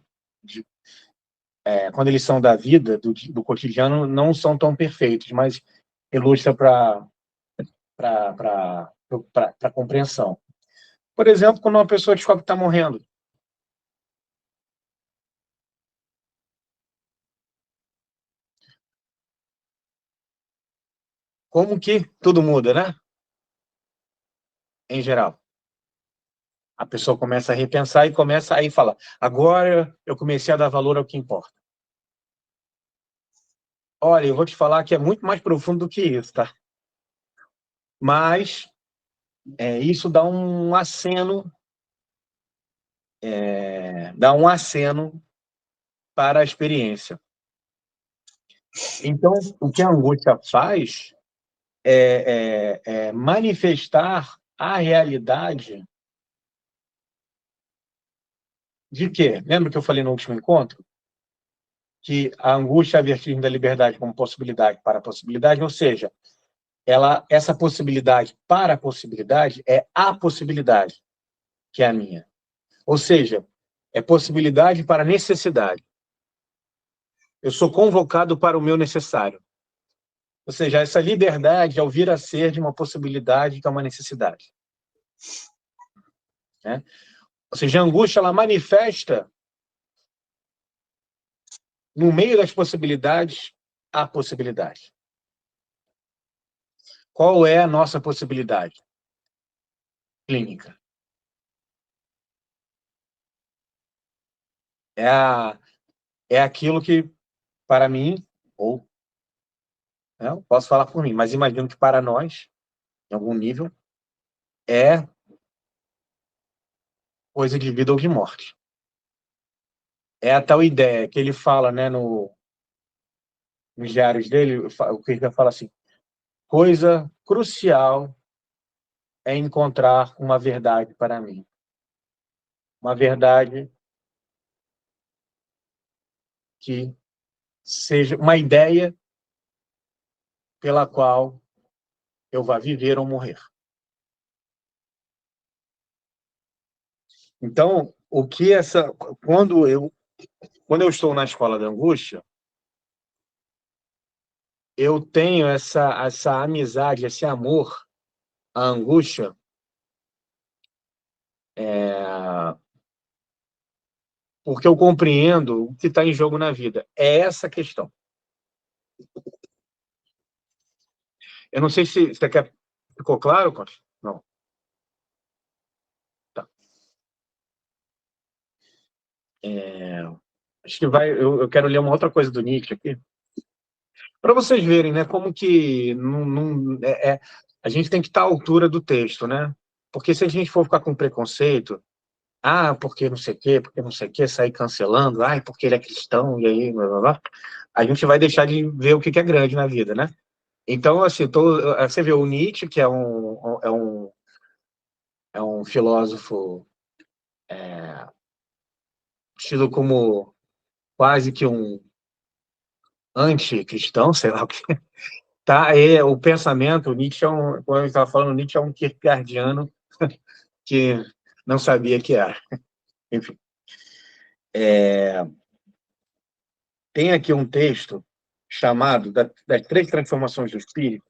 quando eles são da vida, do cotidiano, não são tão perfeitos, mas ilustra para compreensão. Por exemplo, quando uma pessoa descobre que está morrendo. Como que tudo muda, né? Em geral. A pessoa começa a repensar e começa aí a falar, agora eu comecei a dar valor ao que importa. Olha, eu vou te falar que é muito mais profundo do que isso, tá? Mas isso dá um aceno para a experiência. Então, o que a angústia faz é manifestar a realidade de quê? Lembra que eu falei no último encontro? Que a angústia é a vertigem da liberdade como possibilidade para a possibilidade, ou seja, essa possibilidade para a possibilidade é a possibilidade, que é a minha. Ou seja, é possibilidade para necessidade. Eu sou convocado para o meu necessário. Ou seja, essa liberdade é o vir a ser de uma possibilidade que é uma necessidade. Né? Ou seja, a angústia ela manifesta no meio das possibilidades a possibilidade. Qual é a nossa possibilidade? Clínica. É aquilo que, para mim, ou não, posso falar por mim, mas imagino que para nós, em algum nível, é coisa de vida ou de morte. É a tal ideia que ele fala, né, nos diários dele, o que ele fala assim, coisa crucial é encontrar uma verdade para mim. Uma verdade que seja uma ideia pela qual eu vá viver ou morrer. Então, quando eu estou na escola da angústia, eu tenho essa amizade, esse amor à angústia, porque eu compreendo o que está em jogo na vida. É essa a questão. Eu não sei se você quer... Ficou claro, Concha? Não. Tá. acho que eu quero ler uma outra coisa do Nietzsche aqui, para vocês verem, né, como que a gente tem que estar à altura do texto, né? Porque se a gente for ficar com preconceito, porque não sei o quê, porque não sei o quê, sair cancelando, porque ele é cristão, e aí, blá, blá, blá, a gente vai deixar de ver o que é grande na vida, né? Então, assim, você vê o Nietzsche, que é um filósofo tido como quase que um anticristão, sei lá o que. Tá? E o pensamento, o Nietzsche como eu estava falando, o Nietzsche é um kierkegaardiano que não sabia que era. Enfim. Tem aqui um texto chamado das 3 transformações do espírito,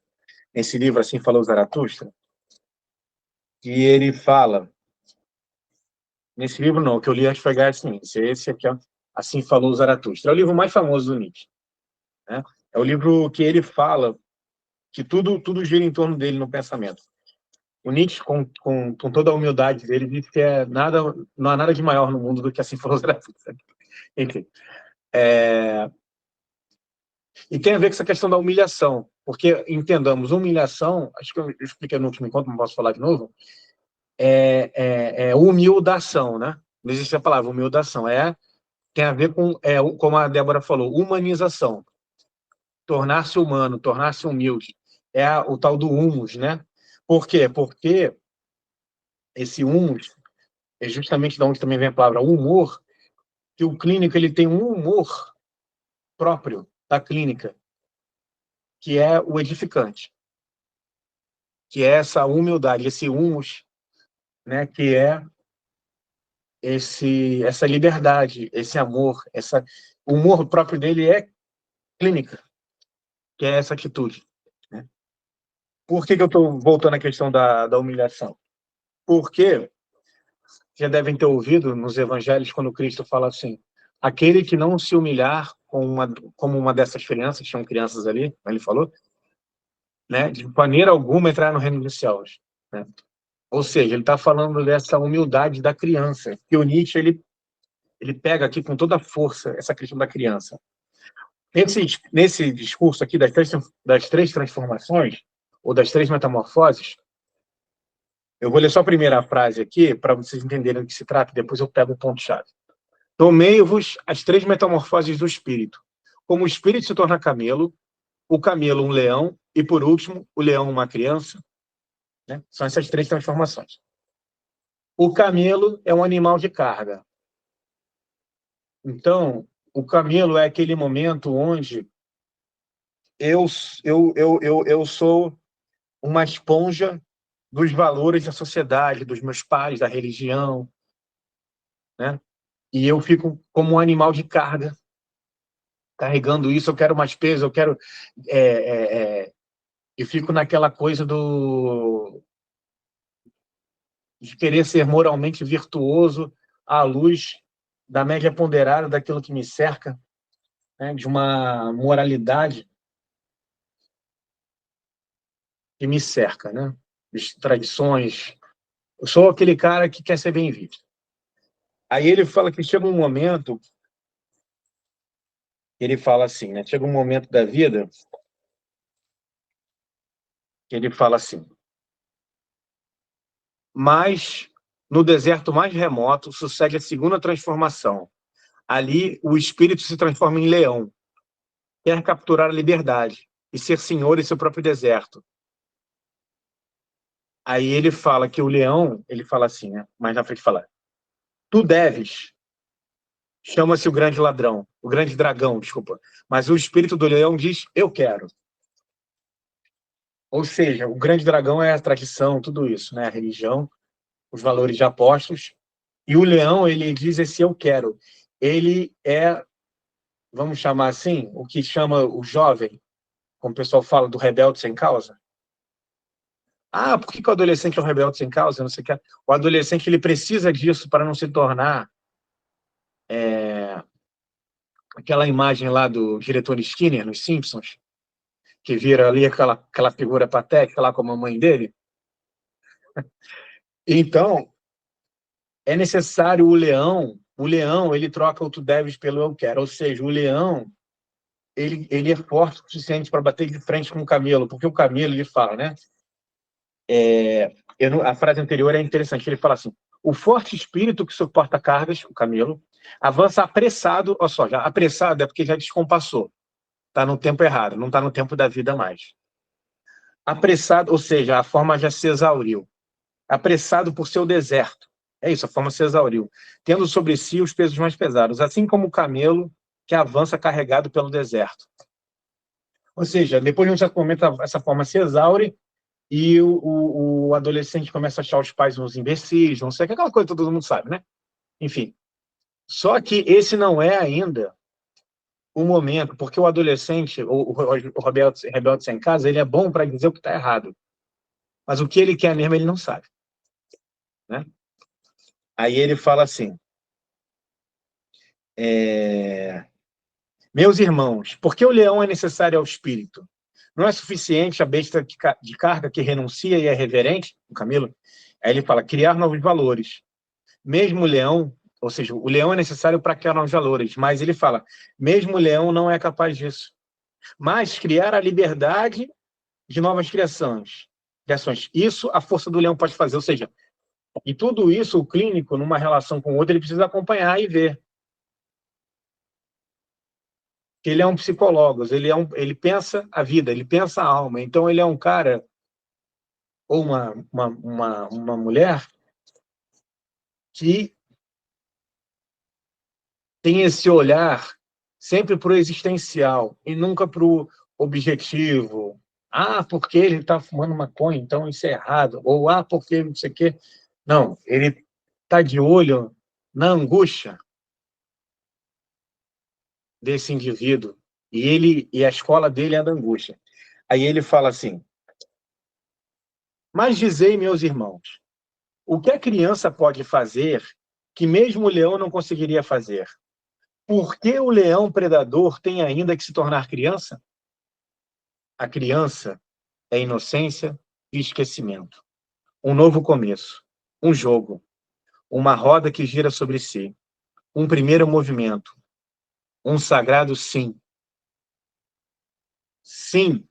nesse livro Assim Falou Zaratustra, que ele fala, nesse livro não, o que eu li antes foi Garcia, esse aqui, ó, Assim Falou Zaratustra, é o livro mais famoso do Nietzsche, né? É o livro que ele fala que tudo gira em torno dele no pensamento. O Nietzsche, com toda a humildade dele, diz que não há nada de maior no mundo do que Assim Falou Zaratustra. Enfim. E tem a ver com essa questão da humilhação, porque, entendamos, humilhação, acho que eu expliquei no último encontro, não posso falar de novo, humildação, né? Não existe a palavra humildação, tem a ver com, como a Débora falou, humanização, tornar-se humano, tornar-se humilde, o tal do humus, né? Por quê? Porque esse humus é justamente de onde também vem a palavra humor, que o clínico ele tem um humor próprio da clínica, que é o edificante, que é essa humildade, esse humus, né, que é essa liberdade, esse amor, o humor próprio dele é clínica, que é essa atitude, né? Por que eu estou voltando à questão da humilhação? Porque já devem ter ouvido nos evangelhos quando Cristo fala assim, aquele que não se humilhar como uma dessas crianças, tinham crianças ali, ele falou, né, de maneira alguma entrar no reino dos céus, né? Ou seja, ele está falando dessa humildade da criança, que o Nietzsche ele pega aqui com toda a força essa questão da criança. Nesse discurso aqui das três transformações, ou das 3 metamorfoses, eu vou ler só a primeira frase aqui, para vocês entenderem do que se trata, depois eu pego o ponto-chave. Tomei-vos as 3 metamorfoses do espírito. Como o espírito se torna camelo, o camelo um leão, e por último, o leão uma criança, né? São essas 3 transformações. O camelo é um animal de carga. Então, o camelo é aquele momento onde eu sou uma esponja dos valores da sociedade, dos meus pais, da religião, né? E eu fico como um animal de carga, carregando isso, eu quero mais peso, eu quero... eu fico naquela coisa de querer ser moralmente virtuoso à luz da média ponderada daquilo que me cerca, né? De uma moralidade que me cerca, né? De tradições. Eu sou aquele cara que quer ser bem visto. Aí ele fala que chega um momento, ele fala assim, né? Chega um momento da vida que ele fala assim, mas no deserto mais remoto sucede a segunda transformação. Ali o espírito se transforma em leão, quer capturar a liberdade e ser senhor em seu próprio deserto. Aí ele fala que o leão, ele fala assim, né? Mais na frente fala, tu deves, chama-se o grande ladrão, o grande dragão, desculpa. Mas o espírito do leão diz, eu quero. Ou seja, o grande dragão é a tradição, tudo isso, né? A religião, os valores de apóstolos. E o leão, ele diz esse eu quero. Ele é, vamos chamar assim, o que chama o jovem, como o pessoal fala, do rebelde sem causa. Por que o adolescente é um rebelde sem causa? Não sei o que. O adolescente ele precisa disso para não se tornar aquela imagem lá do diretor Skinner, nos Simpsons, que vira ali aquela figura patética lá com a mamãe dele. Então, é necessário o leão, O leão, ele troca o tu deves pelo eu quero. Ou seja, o leão, ele é forte o suficiente para bater de frente com o camelo, porque o camelo, ele fala, né? A frase anterior é interessante, ele fala assim, o forte espírito que suporta cargas, o camelo, avança apressado, olha só, já apressado é porque já descompassou, está no tempo errado, não está no tempo da vida mais. Apressado, ou seja, a forma já se exauriu. Apressado por seu deserto. É isso, a forma se exauriu. Tendo sobre si os pesos mais pesados, assim como o camelo que avança carregado pelo deserto. Ou seja, depois de um certo momento, essa forma se exaure e o adolescente começa a achar os pais uns imbecis, não sei, aquela coisa que todo mundo sabe, né? Enfim. Só que esse não é ainda o momento, porque o adolescente, o rebelde sem casa, ele é bom para dizer o que está errado. Mas o que ele quer mesmo, ele não sabe. Né? Aí ele fala assim, meus irmãos, por que o leão é necessário ao espírito? Não é suficiente a besta de carga que renuncia e é reverente, o camelo? Aí ele fala, criar novos valores. Mesmo o leão, ou seja, o leão é necessário para criar novos valores, mas ele fala, mesmo o leão não é capaz disso. Mas criar a liberdade de novas criações. Isso a força do leão pode fazer, ou seja, e tudo isso o clínico, numa relação com o outro, ele precisa acompanhar e ver. Ele é um psicólogo, ele pensa a vida, ele pensa a alma. Então, ele é um cara ou uma mulher que tem esse olhar sempre para o existencial e nunca para o objetivo. Ah, porque ele está fumando maconha, então isso é errado. Ou, porque não sei o quê. Não, ele está de olho na angústia desse indivíduo. E a escola dele é da angústia. Aí ele fala assim, mas dizei, meus irmãos, o que a criança pode fazer que mesmo o leão não conseguiria fazer? Por que o leão predador tem ainda que se tornar criança? A criança é inocência e esquecimento. Um novo começo, um jogo, uma roda que gira sobre si, um primeiro movimento, um sagrado sim. Sim,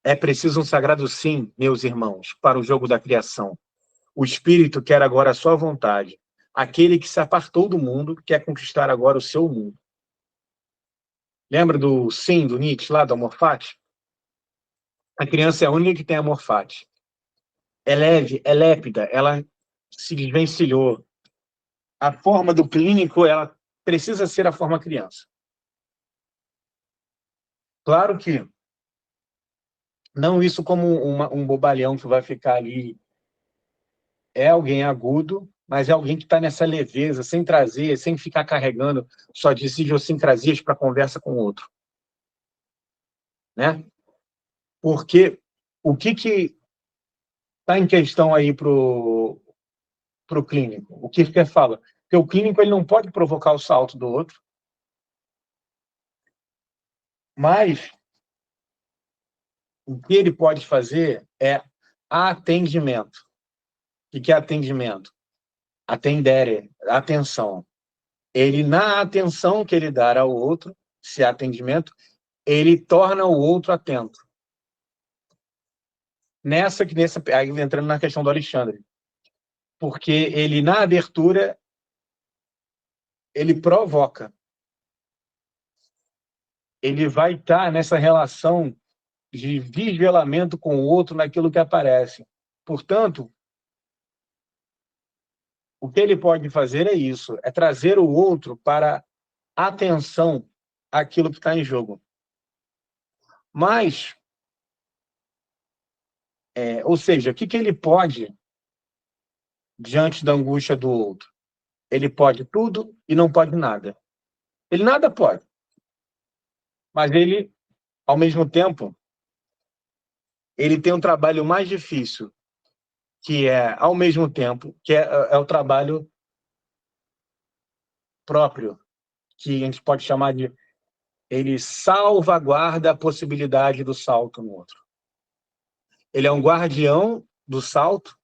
é preciso um sagrado sim, meus irmãos, para o jogo da criação. O espírito quer agora a sua vontade. Aquele que se apartou do mundo quer conquistar agora o seu mundo. Lembra do sim, do Nietzsche, lá do amor fati? A criança é a única que tem amor fati. É leve, é lépida, ela se desvencilhou. A forma do clínico, ela precisa ser a forma criança. Claro que não isso como um bobalhão que vai ficar ali. É alguém agudo, mas é alguém que está nessa leveza, sem trazer, sem ficar carregando só de idiosincrasias para conversa com o outro. Né? Porque o que está em questão aí para o clínico? O que ele fala? Porque o clínico ele não pode provocar o salto do outro, mas o que ele pode fazer é atendimento. O que é atendimento? Atendere, atenção. Ele, na atenção que ele dar ao outro, se é atendimento, ele torna o outro atento. Aí entrando na questão do Alexandre. Porque ele, na abertura, ele provoca. Ele vai estar nessa relação de desvelamento com o outro naquilo que aparece. Portanto, o que ele pode fazer é isso, é trazer o outro para atenção àquilo que está em jogo. Mas, ou seja, o que ele pode diante da angústia do outro? Ele pode tudo e não pode nada. Ele nada pode. Mas ele, ao mesmo tempo, ele tem um trabalho mais difícil, que é, ao mesmo tempo, que é o trabalho próprio, que a gente pode chamar de ele salvaguarda a possibilidade do salto no outro. Ele é um guardião do salto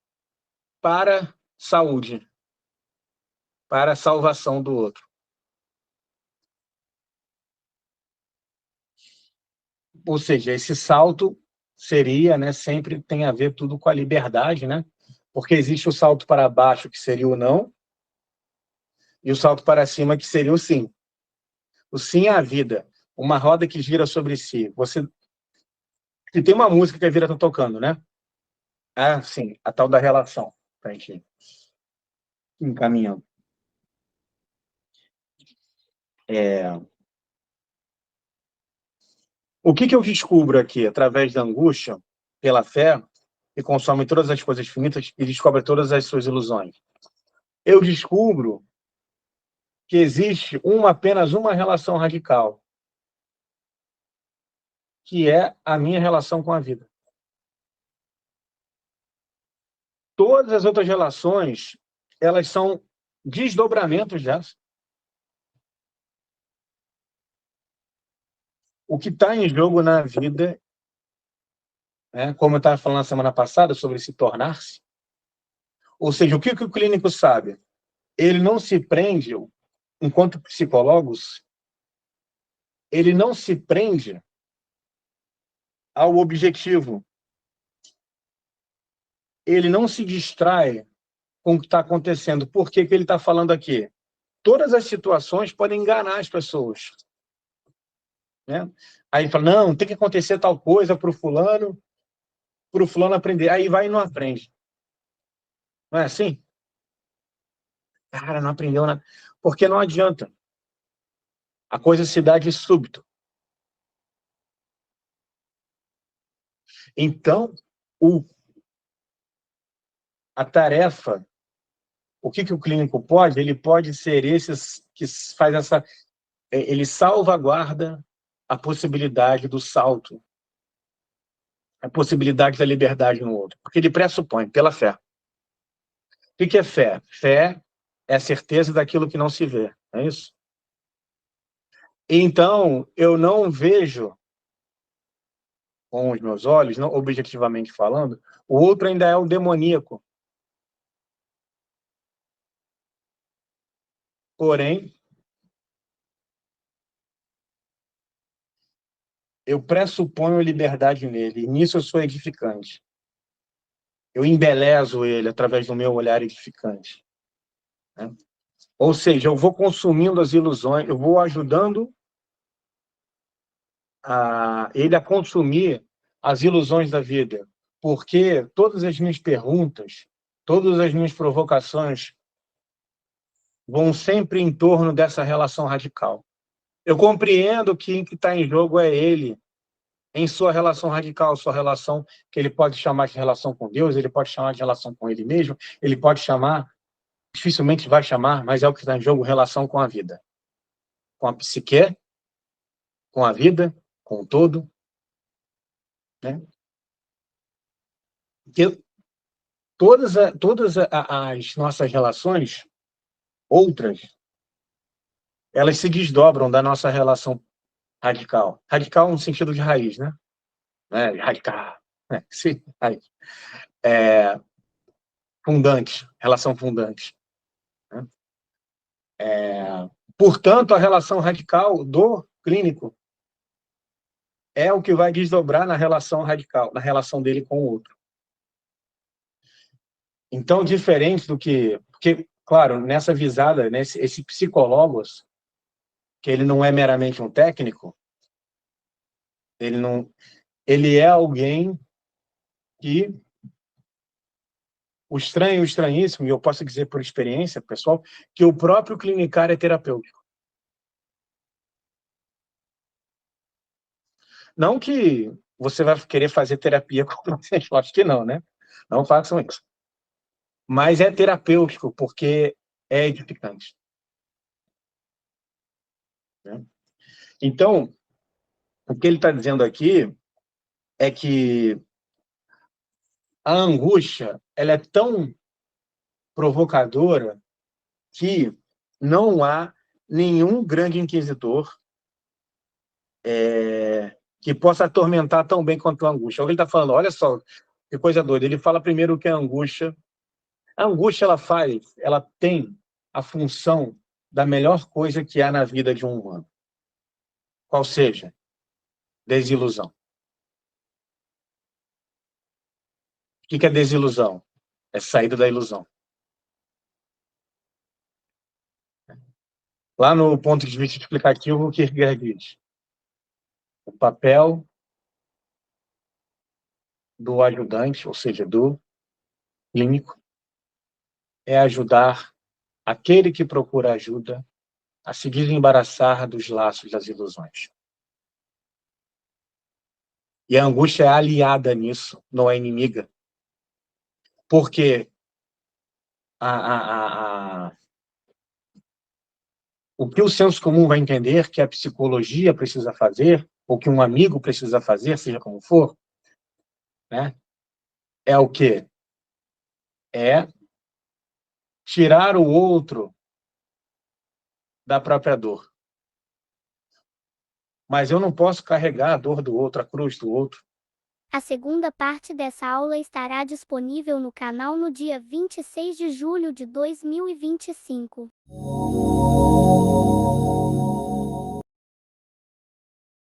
para saúde. para a salvação do outro. Ou seja, esse salto seria, né, sempre tem a ver tudo com a liberdade, né? Porque existe o salto para baixo, que seria o não, e o salto para cima, que seria o sim. O sim é a vida, uma roda que gira sobre si. Você e tem uma música que a vida está tocando, né? Ah, sim, a tal da relação, para a gente ir encaminhando. O que eu descubro aqui, através da angústia, pela fé, que consome todas as coisas finitas e descobre todas as suas ilusões? Eu descubro que existe apenas uma relação radical, que é a minha relação com a vida. Todas as outras relações, elas são desdobramentos dessa. O que está em jogo na vida, né, como eu estava falando na semana passada, sobre se tornar-se, ou seja, o que o clínico sabe? Ele não se prende, enquanto psicólogos, ele não se prende ao objetivo. Ele não se distrai com o que está acontecendo. Por que ele está falando aqui? Todas as situações podem enganar as pessoas, né? Aí fala, não, tem que acontecer tal coisa para o fulano aprender. Aí vai e não aprende. Não é assim? Cara, não aprendeu nada. Porque não adianta. A coisa se dá de súbito. Então, a tarefa, o que o clínico pode? Ele pode ser esse que faz essa... Ele salvaguarda a possibilidade do salto, a possibilidade da liberdade no outro. Porque ele pressupõe, pela fé. O que é fé? Fé é a certeza daquilo que não se vê, não é isso? Então, eu não vejo com os meus olhos, não objetivamente falando, o outro ainda é o demoníaco. Porém, eu pressuponho liberdade nele, e nisso eu sou edificante. Eu embelezo ele através do meu olhar edificante, né? Ou seja, eu vou consumindo as ilusões, eu vou ajudando ele a consumir as ilusões da vida, porque todas as minhas perguntas, todas as minhas provocações vão sempre em torno dessa relação radical. Eu compreendo que o que está em jogo é ele, em sua relação radical, sua relação que ele pode chamar de relação com Deus, ele pode chamar de relação com ele mesmo, ele pode chamar, dificilmente vai chamar, mas é o que está em jogo, relação com a vida. Com a psique, com a vida, com o todo, né? Porque todas as nossas relações, outras, elas se desdobram da nossa relação radical. Radical no sentido de raiz, né? Radical, né? Sim, raiz. Fundante, relação fundante, né? Portanto, a relação radical do clínico é o que vai desdobrar na relação radical, na relação dele com o outro. Então, diferente do que... Porque, claro, nessa visada, né, esse psicólogos, que ele não é meramente um técnico, ele é alguém que... O estranho e o estranhíssimo, e eu posso dizer por experiência, pessoal, que o próprio clinicar é terapêutico. Não que você vai querer fazer terapia com o paciente, acho que não, né? Não façam isso. Mas é terapêutico, porque é edificante, né? Então, o que ele está dizendo aqui é que a angústia, ela é tão provocadora que não há nenhum grande inquisidor que possa atormentar tão bem quanto a angústia. Ele está falando, olha só, que coisa doida. Ele fala primeiro que a angústia ela tem a função da melhor coisa que há na vida de um humano. Qual seja? Desilusão. O que é desilusão? É saída da ilusão. Lá no ponto de vista explicativo, o Kierkegaard diz: o papel do ajudante, ou seja, do clínico, é ajudar aquele que procura ajuda a se desembaraçar dos laços das ilusões. E a angústia é aliada nisso, não é inimiga. Porque o que o senso comum vai entender que a psicologia precisa fazer, ou que um amigo precisa fazer, seja como for, né, é o quê? É tirar o outro da própria dor. Mas eu não posso carregar a dor do outro, a cruz do outro. A segunda parte dessa aula estará disponível no canal no dia 26 de julho de 2025.